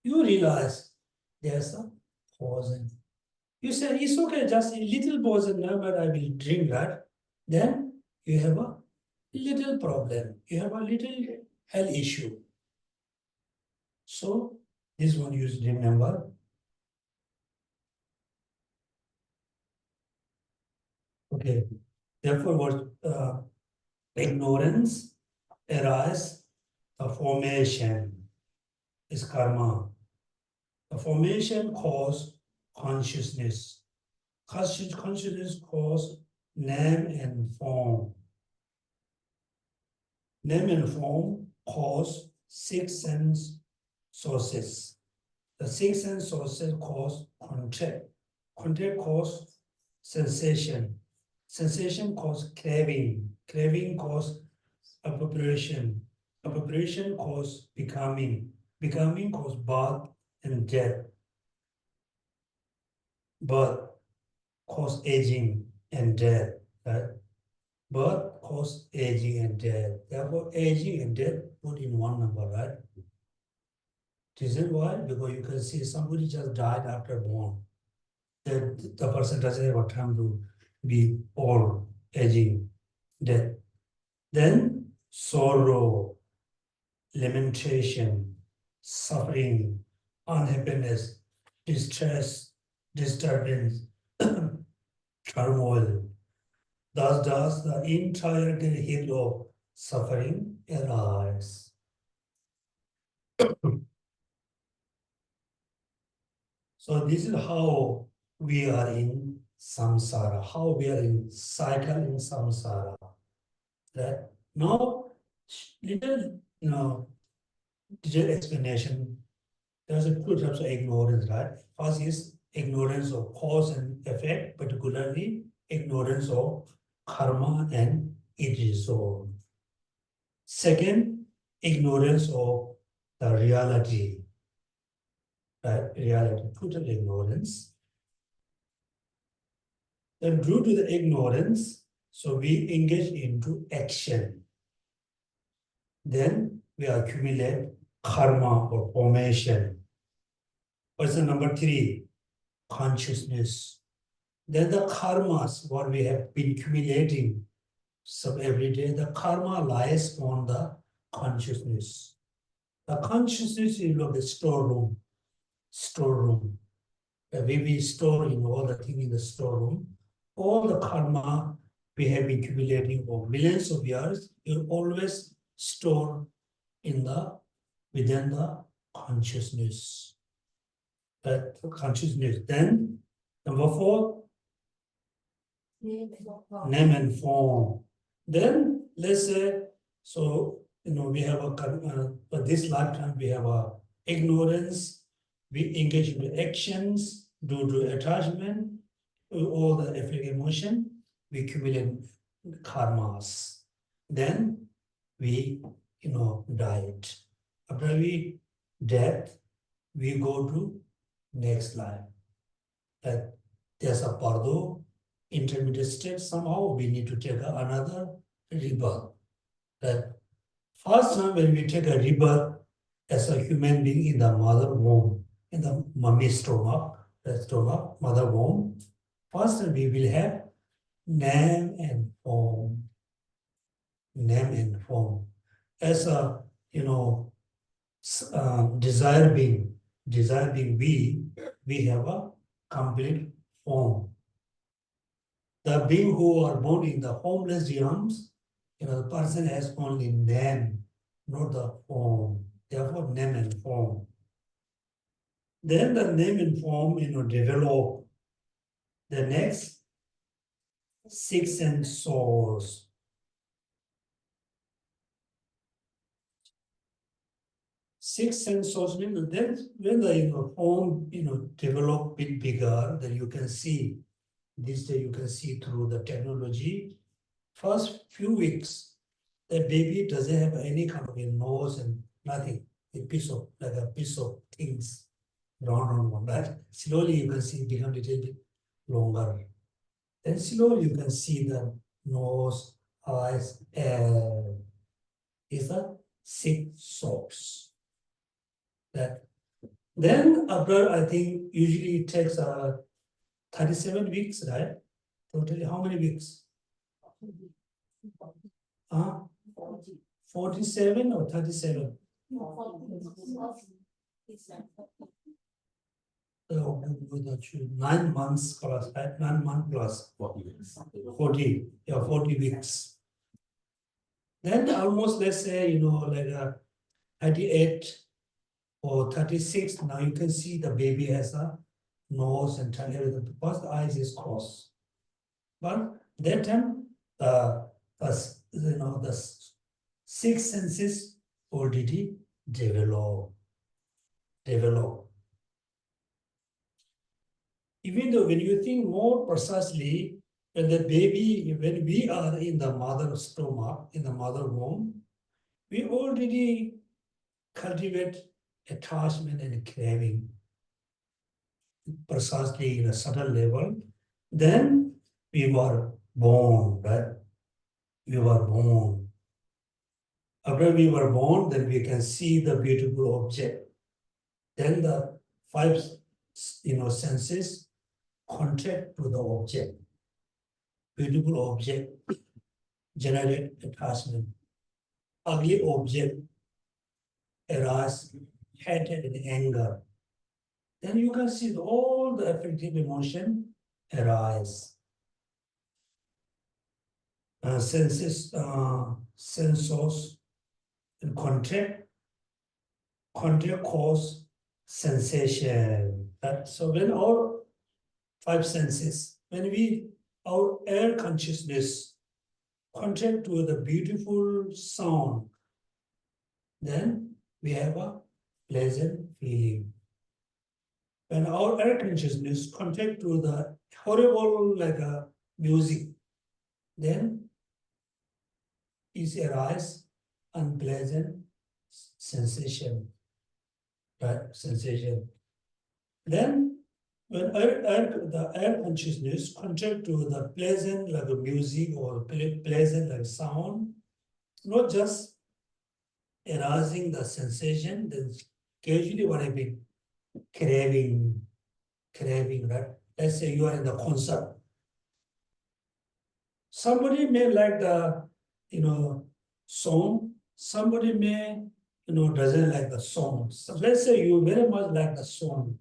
you realize there's a poison. You say, it's okay, just a little poison now, but I will drink that. Then you have a little problem. You have a little health issue. So this one you should remember. Okay. Therefore, what ignorance arises, the formation is karma. The formation cause consciousness. Consciousness cause name and form. Name and form cause six sense sources. The six sense sources cause contact. Contact cause sensation. Sensation cause craving. Craving cause appropriation. Appropriation cause becoming. Becoming cause birth and death. Birth cause aging and death. Right? Birth cause aging and death. Therefore, aging and death put in one number, right? Reason why? Because you can see somebody just died after born. The person doesn't have a time to be old, aging, death. Then sorrow, lamentation, suffering, unhappiness, distress, disturbance, turmoil. Thus does the entire hill of suffering arise. So this is how we are in samsara, how we are in cycle in samsara. Right? Now, little, detailed explanation. There's a two types of ignorance, right? First is ignorance of cause and effect, particularly ignorance of karma and its result. Second, ignorance of the reality, right? Reality, total ignorance. Then due to the ignorance, so we engage into action. Then we accumulate karma or formation. Person number three, consciousness. Then the karmas, what we have been accumulating, so every day, the karma lies on the consciousness. The consciousness is like the storeroom. We store in all the things in the storeroom. All the karma we have been accumulating for millions of years, you always store in within the consciousness. That consciousness. Then number four, name and form. Then let's say, so we have for this lifetime we have a ignorance. We engage in actions due to attachment, all the affect emotion. We accumulate karmas. Then we died. After we death, we go to next life. That there's a pardo, intermediate state. Somehow we need to take another rebirth. That first time when we take a rebirth as a human being in the mother womb, in the mummy's stomach, mother womb, first we will have name and form. Name and form. As a desire being, we have a complete form. The being who are born in the formless realms, the person has only name, not the form. Therefore, name and form. Then the name and form, develop the next six sense source. six sense source means then when the form develop bit bigger, then you can see this day you can see through the technology. First few weeks, the baby doesn't have any kind of a nose and nothing. A piece of things round one. But slowly you can see it become a little bit longer. Then slowly you can see the nose, eyes, and is a six source. That then after I think usually it takes 37 weeks, right? Totally how many weeks? 47 or 37? 9 months plus, right? 9 months plus 40 weeks. 40, yeah, 40 weeks. Then almost let's say, like 38 or 36, now you can see the baby has a nose and tongue, everything, because the eyes is crossed. But that time, the six senses already develop. Even though when you think more precisely, when we are in the mother's stomach, in the mother womb, we already cultivate attachment and craving precisely in a subtle level. Then we were born, right? We were born. After we were born, then we can see the beautiful object. Then the five, senses contact to the object. Beautiful object generate attachment. Ugly object arise hatred and anger. Then you can see all the affective emotion arise. Senses, sensors, and contract cause sensation. So when our five senses, our air consciousness contact with the beautiful sound, then we have a pleasant feeling. When our air consciousness contact with the horrible music, then is arise unpleasant sensation, right? Sensation. Then when the air consciousness contact to the pleasant like music or pleasant like sound, not just arousing the sensation, then occasionally what I mean, craving, right? Let's say you are in the concert. Somebody may like the, song. Somebody may, doesn't like the song. So let's say you very much like the song.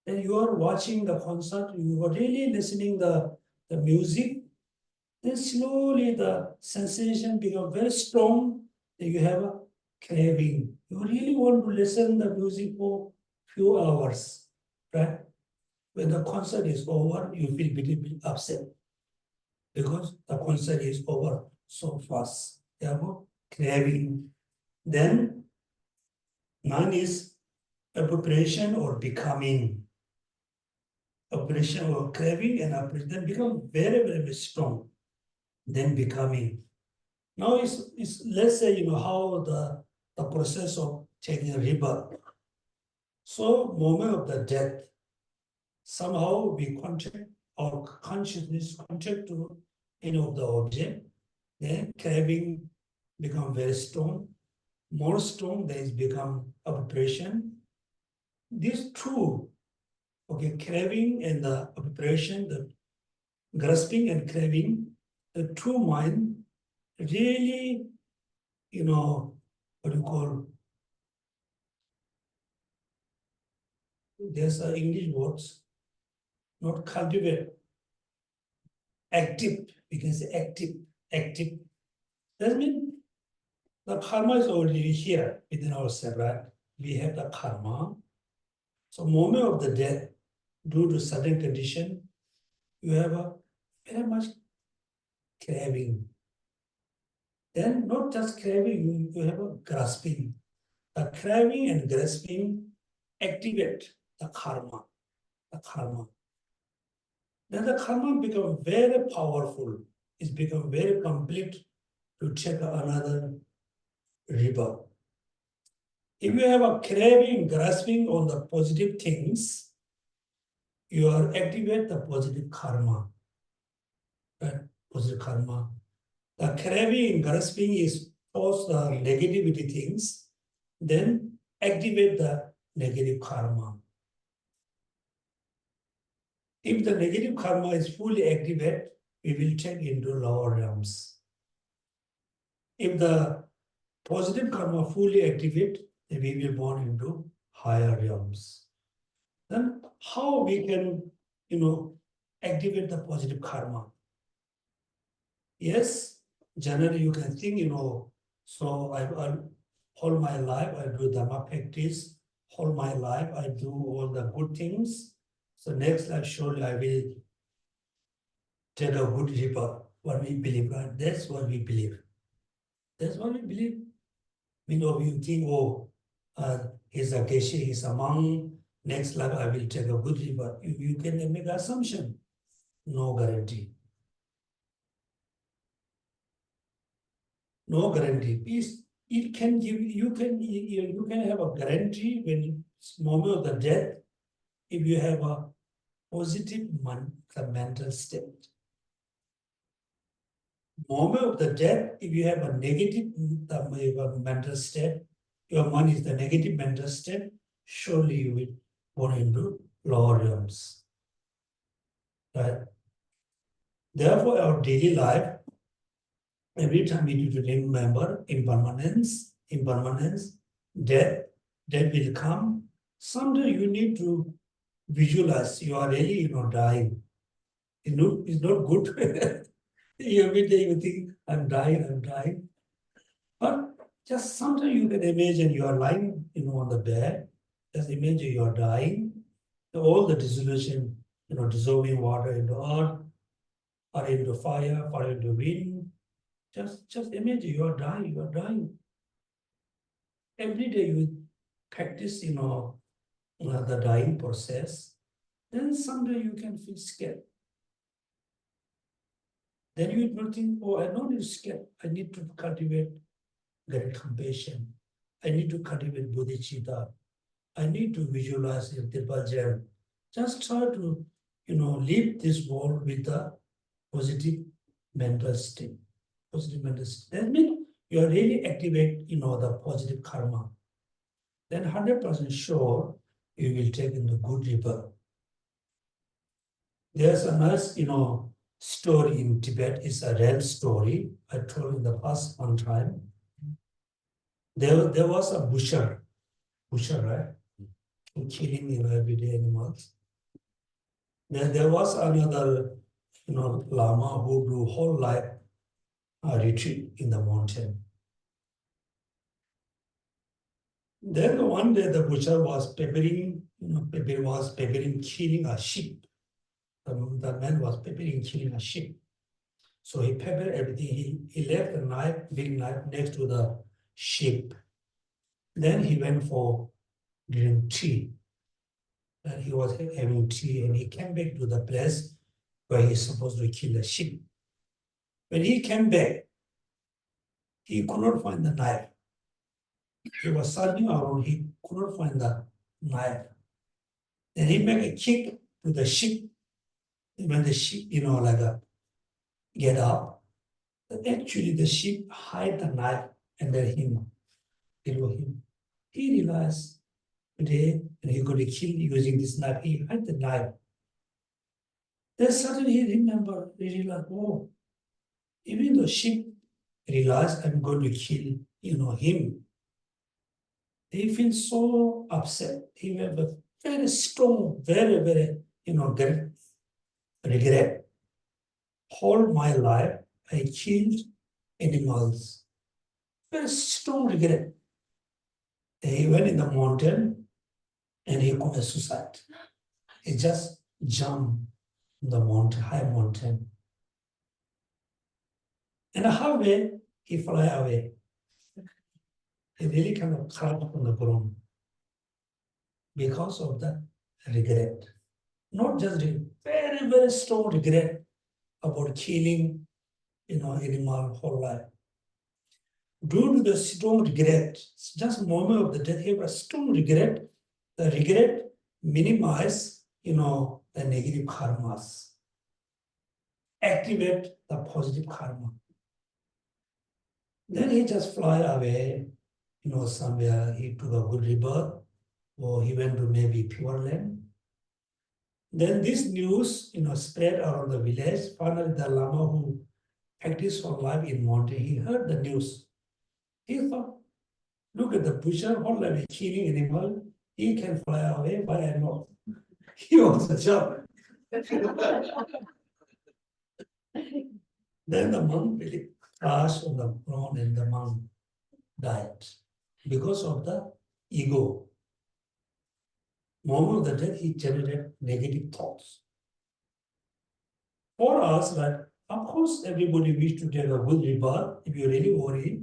Then you are watching the concert, you are really listening the music. Then slowly the sensation becomes very strong. Then you have a craving. You really want to listen the music for few hours, right? When the concert is over, you feel a bit upset because the concert is over so fast. Therefore, craving. Then none is appropriation or becoming. Appropriation or craving and appropriation then become very, very strong. Then becoming. Now it's let's say how the process of taking a rebirth. So moment of the death, somehow we contact our consciousness contact to the object, then craving become very strong, more strong, there is become appropriation. These two, craving and the appropriation, the grasping and craving, the two mind really, what do you call, there's English words, not cultivate, active, we can say active. That means the karma is already here within ourselves, right? We have the karma. So moment of the death, due to certain condition, you have a very much craving. Then not just craving, you have a grasping. The craving and grasping activate the karma. The karma. Then the karma becomes very powerful. It's become very complete to take another rebirth. If you have a craving, grasping on the positive things, you are activate the positive karma. Right? Positive karma. The craving, grasping is towards the negativity things, then activate the negative karma. If the negative karma is fully activated, we will take into lower realms. If the positive karma fully activate, then we will born into higher realms. Then how we can, activate the positive karma? Yes, generally you can think, so I whole my life I do Dhamma practice, whole my life I do all the good things. So next life surely I will take a good rebirth. What we believe, right? That's what we believe. That's what we believe. You think, he's a Geshe, he's a monk, next life I will take a good rebirth. You can make assumption. No guarantee. No guarantee. It can give you can have a guarantee when it's moment of the death if you have a positive mental state. Moment of the death, if you have a negative mental state, your mind is the negative mental state, surely you will go into lower realms. Right? Therefore, our daily life, every time we need to remember impermanence, death will come. Someday you need to visualize you are really, dying. It's not good. Every day you think, I'm dying. But just sometimes you can imagine you are lying, on the bed. Just imagine you are dying. All the dissolution, dissolving water into earth, or into fire, or into wind. Just imagine you are dying. Every day you practice, the dying process. Then someday you can feel scared. Then you will think, I don't need to scare. I need to cultivate great compassion. I need to cultivate bodhicitta. I need to visualize the Tibetan. Just try to, leave this world with a positive mental state. Positive mental state. That means you are really activate, the positive karma. Then 100% sure you will take in the good rebirth. There's a nice, story in Tibet. It's a real story. I told in the past one time. There was a butcher, right? Killing, everyday animals. Then there was another, lama who do whole life retreat in the mountain. Then one day the butcher was preparing, killing a sheep. The man was preparing killing a sheep. So he prepared everything. He left a knife, big knife, next to the sheep. Then he went for drinking tea. And he was having tea, and he came back to the place where he's supposed to kill the sheep. When he came back, he could not find the knife. He was searching around, he could not find the knife. Then he made a kick to the sheep. When the sheep, get up, actually the sheep hide the knife under him, below him. He realized today, and he could kill using this knife, he hid the knife. Then suddenly he remembered, he realized, even the sheep realized I'm going to kill, him. He feels so upset. He have a very strong, very, very, great regret. All my life, I killed animals. Very strong regret. He went in the mountain and he committed suicide. He just jumped the mountain, high mountain. And halfway, he fly away. he really kind of collapsed on the ground because of the regret. Not just very, very strong regret about killing, animal whole life. Due to the strong regret, just moment of the death, he have a strong regret. The regret minimize, the negative karmas, activate the positive karma. Then he just fly away, somewhere he took a good rebirth, or he went to maybe Pure Land. Then this news, spread around the village. Finally, the Lama who practiced for life in mountain, he heard the news. He thought, look at the butcher, whole life killing animal. He can fly away, but I know. He also jumped. Then the monk really crashed on the ground and the monk died because of the ego. Moment of the death, he generated negative thoughts. For us, that of course, everybody wishes to take a good rebirth. If you really worry,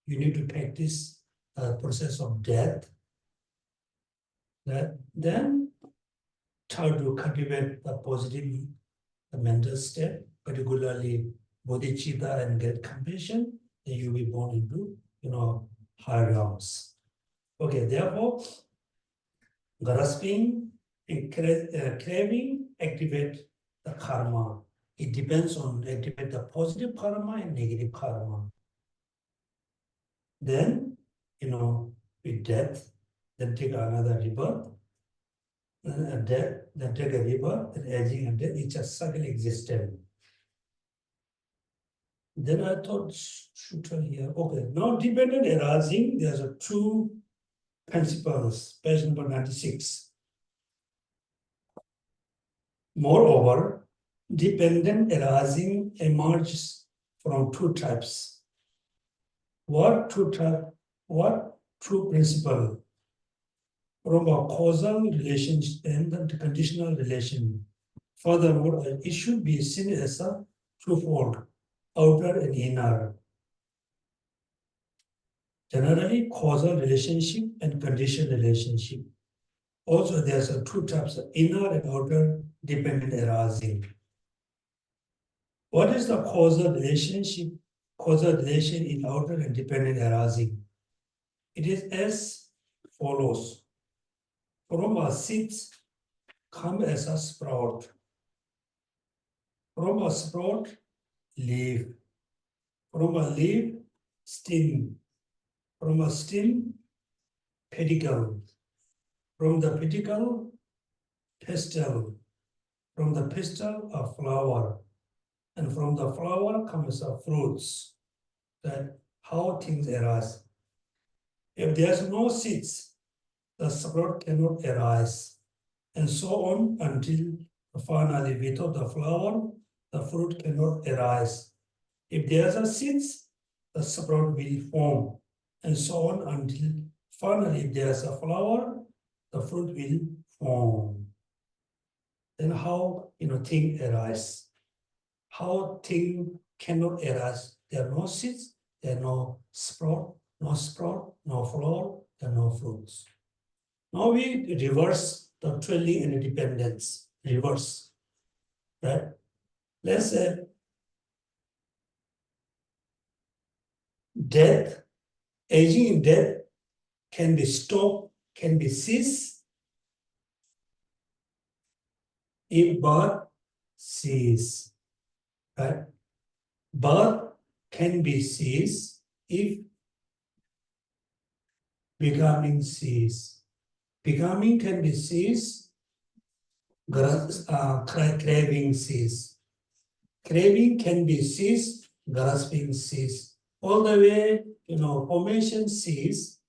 you need to practice the process of death. Then try to cultivate the positive the mental state, particularly bodhicitta and get compassion, then you will be born into, higher realms. Okay, therefore, grasping and craving activate the karma. It depends on activate the positive karma and negative karma. Then, with death, then take another rebirth, death, then take a rebirth, then aging and death, it's a cycle existence. Then I thought, sutra here, okay, now dependent arising, there's a two principles, page number 96. Moreover, dependent arising emerges from two types. What two principle? From a causal relationship and the conditional relation. Furthermore, it should be seen as a twofold, outer and inner. Generally, causal relationship and conditional relationship. Also, there's two types of inner and outer dependent arising. What is the causal relationship? Causal relation in outer and dependent arising. It is as follows. From a seed come as a sprout. From a sprout, leaf. From a leaf, stem. From a stem, pedicle. From the pedicle, pistil. From the pistil, a flower. And from the flower comes the fruits. That how things arise. If there's no seeds, the sprout cannot arise. And so on until finally, without the flower, the fruit cannot arise. If there's a seeds, the sprout will form. And so on until finally, if there's a flower, the fruit will form. Then how thing arise? How thing cannot arise? There are no seeds, there are no sprout, no flower, there are no fruits. Now we reverse the dwelling and dependence. Reverse. Right? Let's say death, aging in death can be stopped, can be ceased if birth cease. Right? Birth can be ceased if becoming cease. Becoming can be ceased, craving cease. Craving can be ceased, grasping cease. All the way, formation cease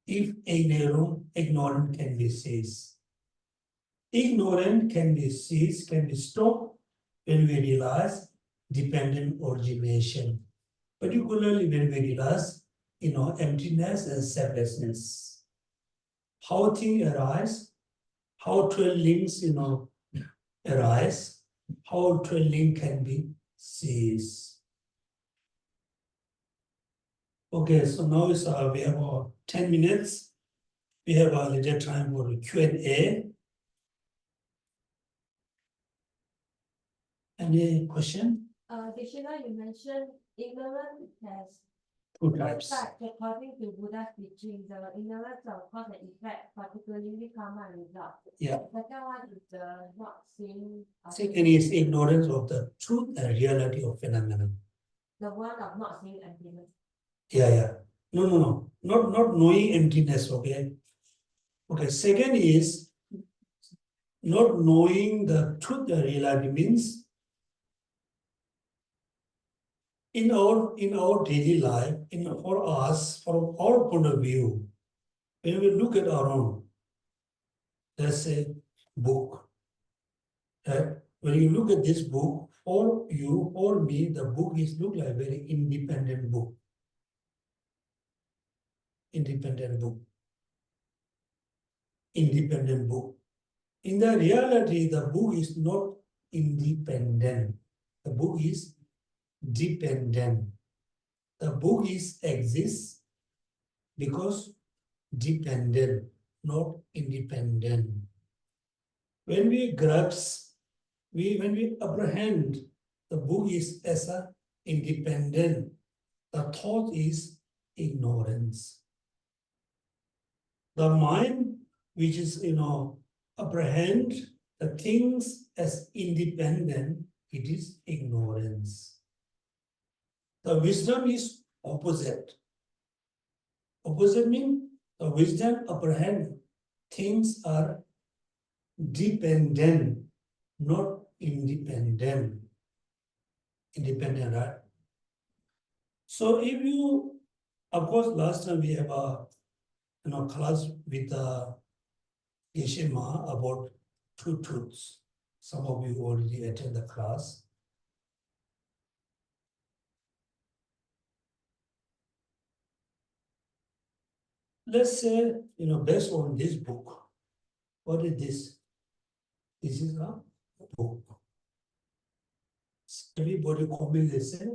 if ignorant can be ceased. Ignorant can be ceased, can be stopped when we realize dependent origination. Particularly when we realize, emptiness and selflessness. How things arise, how 12 links, arise, how 12 link can be ceased. Okay, so now we have 10 minutes. We have a little time for Q&A. Any question? Geshe, you mentioned ignorance has Two two types. types according to Buddha's teaching. The ignorance of cause and effect, particularly karma and result. Yeah. The second one is the not seeing. Second is ignorance of the truth and reality of phenomena. The one of not seeing emptiness. Yeah. No. Not knowing emptiness, okay? Okay, second is not knowing the truth and reality means in our daily life, for us, from our point of view, when we look at our own, let's say book, right? When you look at this book, for you, for me, the book is look like very independent book. Independent book. Independent book. In the reality, the book is not independent. The book is dependent. The book exists because dependent, not independent. When we grasp, when we apprehend the book is as a independent, the thought is ignorance. The mind, which is apprehend the things as independent, it is ignorance. The wisdom is opposite. Opposite means the wisdom apprehend things are dependent, not independent. Independent, right? So if you, of course, last time we have a class with Geshe about two truths. Some of you already attend the class. Let's say, based on this book, what is this? This is a book. Everybody commonly say,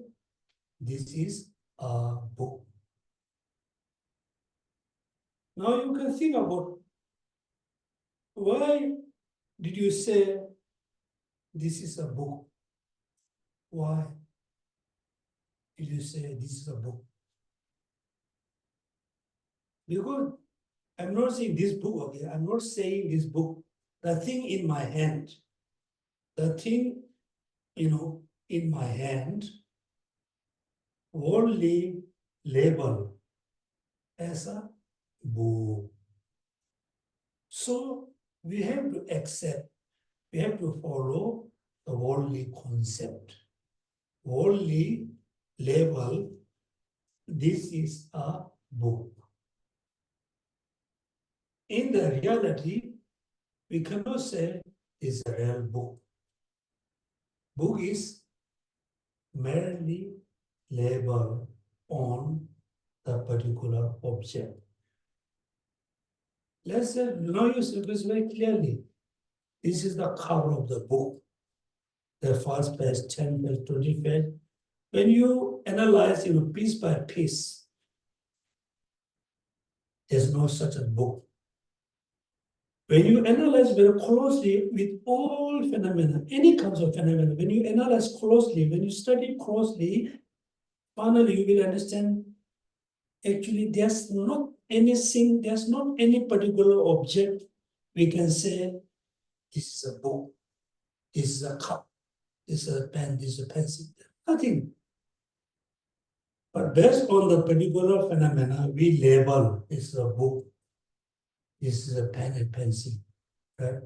this is a book. Now you can think about why did you say this is a book? Why did you say this is a book? Because I'm not saying this book, okay? I'm not saying this book. The thing in my hand, the thing, in my hand, only label as a book. So we have to accept, we have to follow the worldly concept. Worldly label, this is a book. In the reality, we cannot say it's a real book. Book is merely label on the particular object. Let's say, now you see this very clearly. This is the cover of the book. The first page, 10 page, 20 page. When you analyze, piece by piece, there's no such a book. When you analyze very closely with all phenomena, any kinds of phenomena, when you analyze closely, when you study closely, finally you will understand actually there's not anything, there's not any particular object we can say this is a book, this is a cup, this is a pen, this is a pencil. Nothing. But based on the particular phenomena, we label this is a book, this is a pen and pencil, right?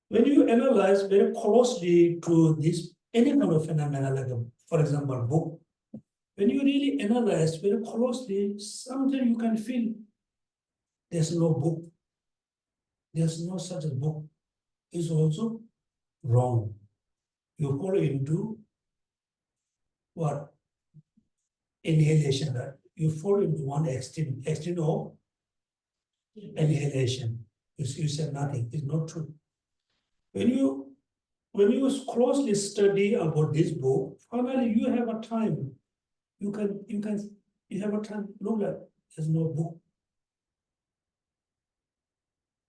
When you analyze very closely to this, any kind of phenomena, like for example, book, when you really analyze very closely, sometimes you can feel there's no book. There's no such a book. It's also wrong. You fall into what? Annihilation, right? You fall into one extreme of annihilation. You said nothing. It's not true. When you closely study about this book, finally you have a time. you have a time, look at, there's no book.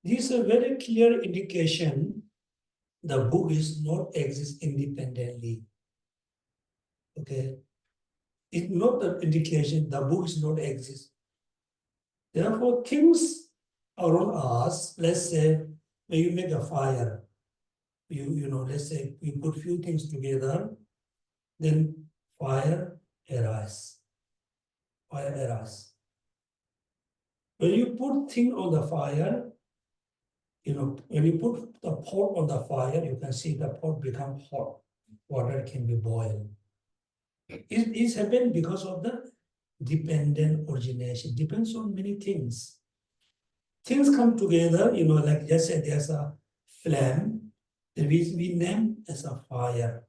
This is a very clear indication the book is not exist independently. Okay. It's not an indication the book is not exist. Therefore, things around us, let's say, when you make a fire, let's say you put few things together, then fire arises. Fire arises. When you put thing on the fire, when you put the pot on the fire, you can see the pot become hot. Water can be boiled. It's happened because of the dependent origination. Depends on many things. Things come together, like just say there's a flame, that we name as a fire.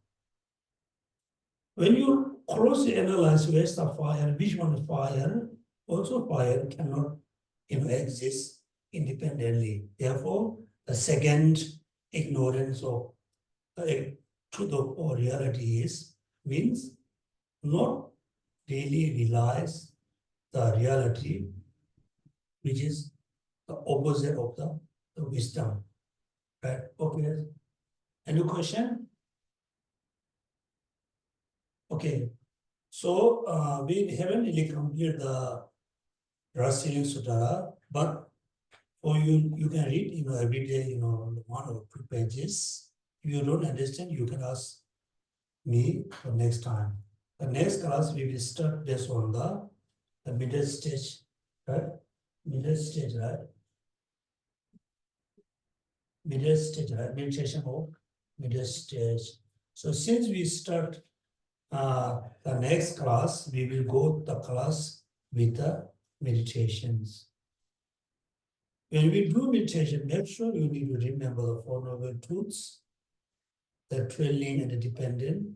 When you closely analyze where's the fire, which one is fire, also fire cannot exist independently. Therefore, the second ignorance of truth or reality means not really realize the reality, which is the opposite of the wisdom. Right? Okay. Any question? Okay. So we haven't really completed the Rice Seedling Sutra, but for you can read, every day, 1 or 2 pages. If you don't understand, you can ask me for next time. The next class we will start based on the middle stage, right? Middle stage, right? Middle stage, right? Meditation of middle stage. So since we start the next class, we will go the class with the meditations. When we do meditation, make sure you need to remember the Four Noble Truths, the dwelling and the dependent,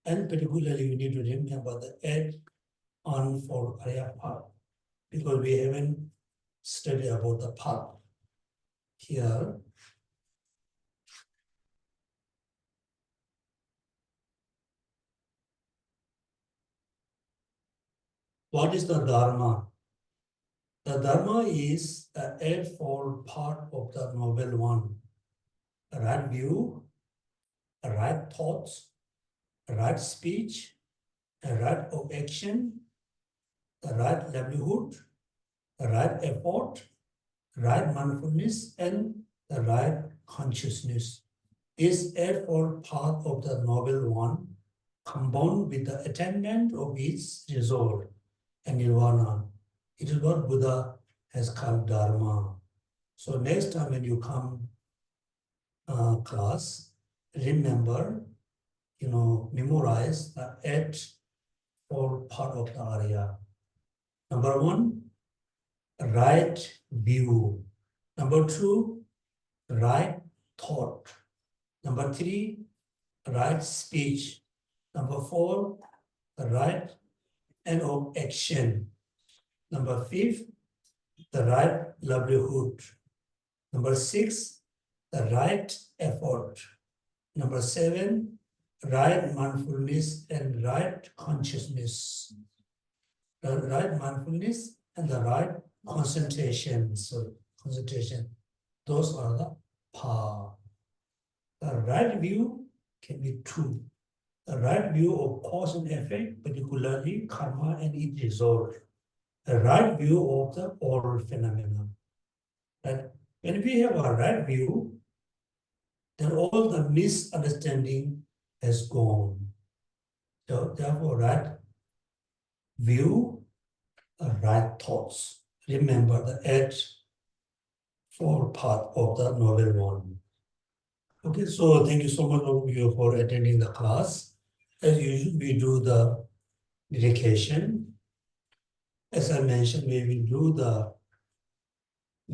and particularly you need to remember the 8 unfold Arya path, because we haven't studied about the path. Here, what is the Dharma? The Dharma is the 8-fold part of the Noble One. The right view, the right thoughts, the right speech, the right of action, the right livelihood, the right effort, right mindfulness, and the right consciousness. This 8-fold path of the Noble One, combined with the attainment of its result and nirvana, it is what Buddha has called Dharma. So next time when you come class, remember, memorize the 8-fold part of the Arya. Number 1, right view. Number 2, right thought. Number 3, right speech. Number 4, right and of action. Number 5, the right livelihood. Number 6, the right effort. Number 7, right mindfulness and right consciousness. The right mindfulness and the right concentration. So concentration. Those are the path. The right view can be 2. The right view of cause and effect, particularly karma and its result. The right view of the all phenomena. And when we have a right view, then all the misunderstanding has gone. So therefore, right view, right thoughts. Remember the 8-fold part of the Noble One. Okay, so thank you so much of you for attending the class. As usual, we do the dedication. As I mentioned, we will do the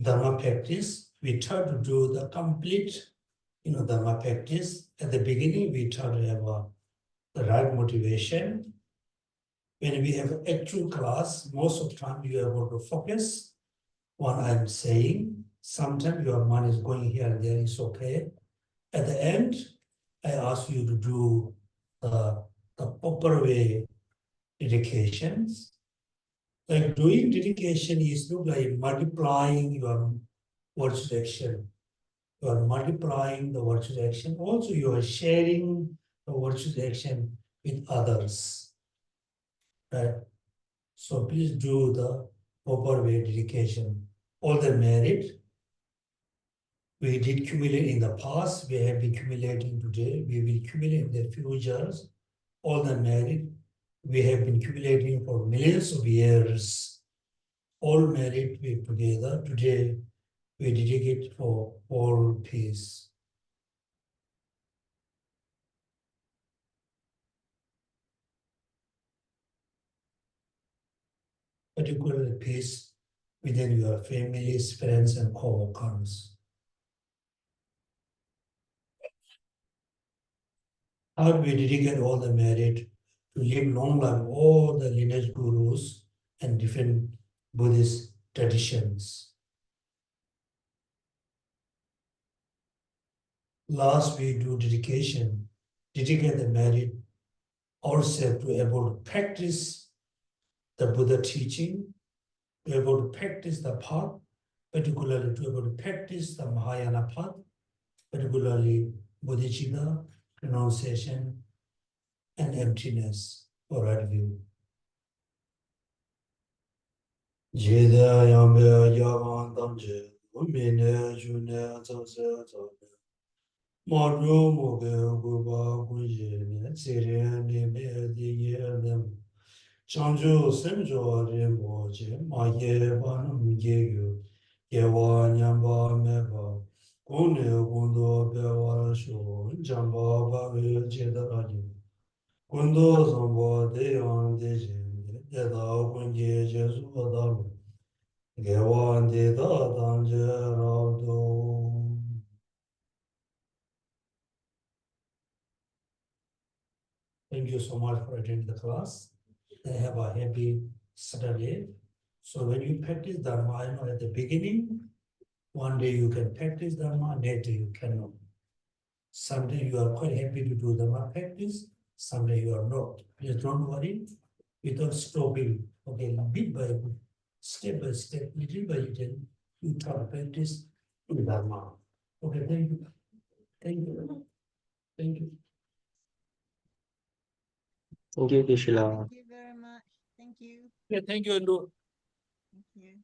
Dharma practice. We try to do the complete, Dharma practice. At the beginning, we try to have the right motivation. When we have an actual class, most of the time you are able to focus on what I'm saying. Sometimes your mind is going here and there, it's okay. At the end, I ask you to do the proper way dedications. Like doing dedication is look like multiplying your virtual action. You are multiplying the virtual action. Also, you are sharing the virtual action with others. Right? So please do the proper way dedication. All the merit we did accumulate in the past, we have been accumulating today, we will accumulate in the futures. All the merit we have been accumulating for millions of years. All merit we together. Today we dedicate for all peace. Particularly peace within your families, friends, and co-workers. How do we dedicate all the merit to live long life, all the lineage gurus and different Buddhist traditions? Last, we do dedication, dedicate the merit ourselves to able to practice the Buddha teaching, to able to practice the path, particularly to able to practice the Mahayana path, particularly bodhicitta, renunciation, and emptiness or right view. Jida yambe yavan damje, umine june zase zane. Maru moge guba gunje ne, tsire ne me diye nem. Chanju semjo rinpoche, ma ye banam ye gyu, ye wa nyamba meba. Gune gundo bewa sho, jamba ba we jedaraji. Gundo zombo deyan dejende, deda gunje jesu adamu. Gewan deda danje rado. Thank you so much for attending the class. Have a happy Saturday. So when you practice Dharma, I know at the beginning, one day you can practice Dharma, next day you cannot. Someday you are quite happy to do Dharma practice, someday you are not. Please don't worry, without stopping. Okay, bit by bit, step by step, little by little, you try to practice Dharma. Okay, thank you. Thank you. Thank you. Thank you, Kishila. Thank you very much. Thank you. Yeah, thank you, Andu. Thank you.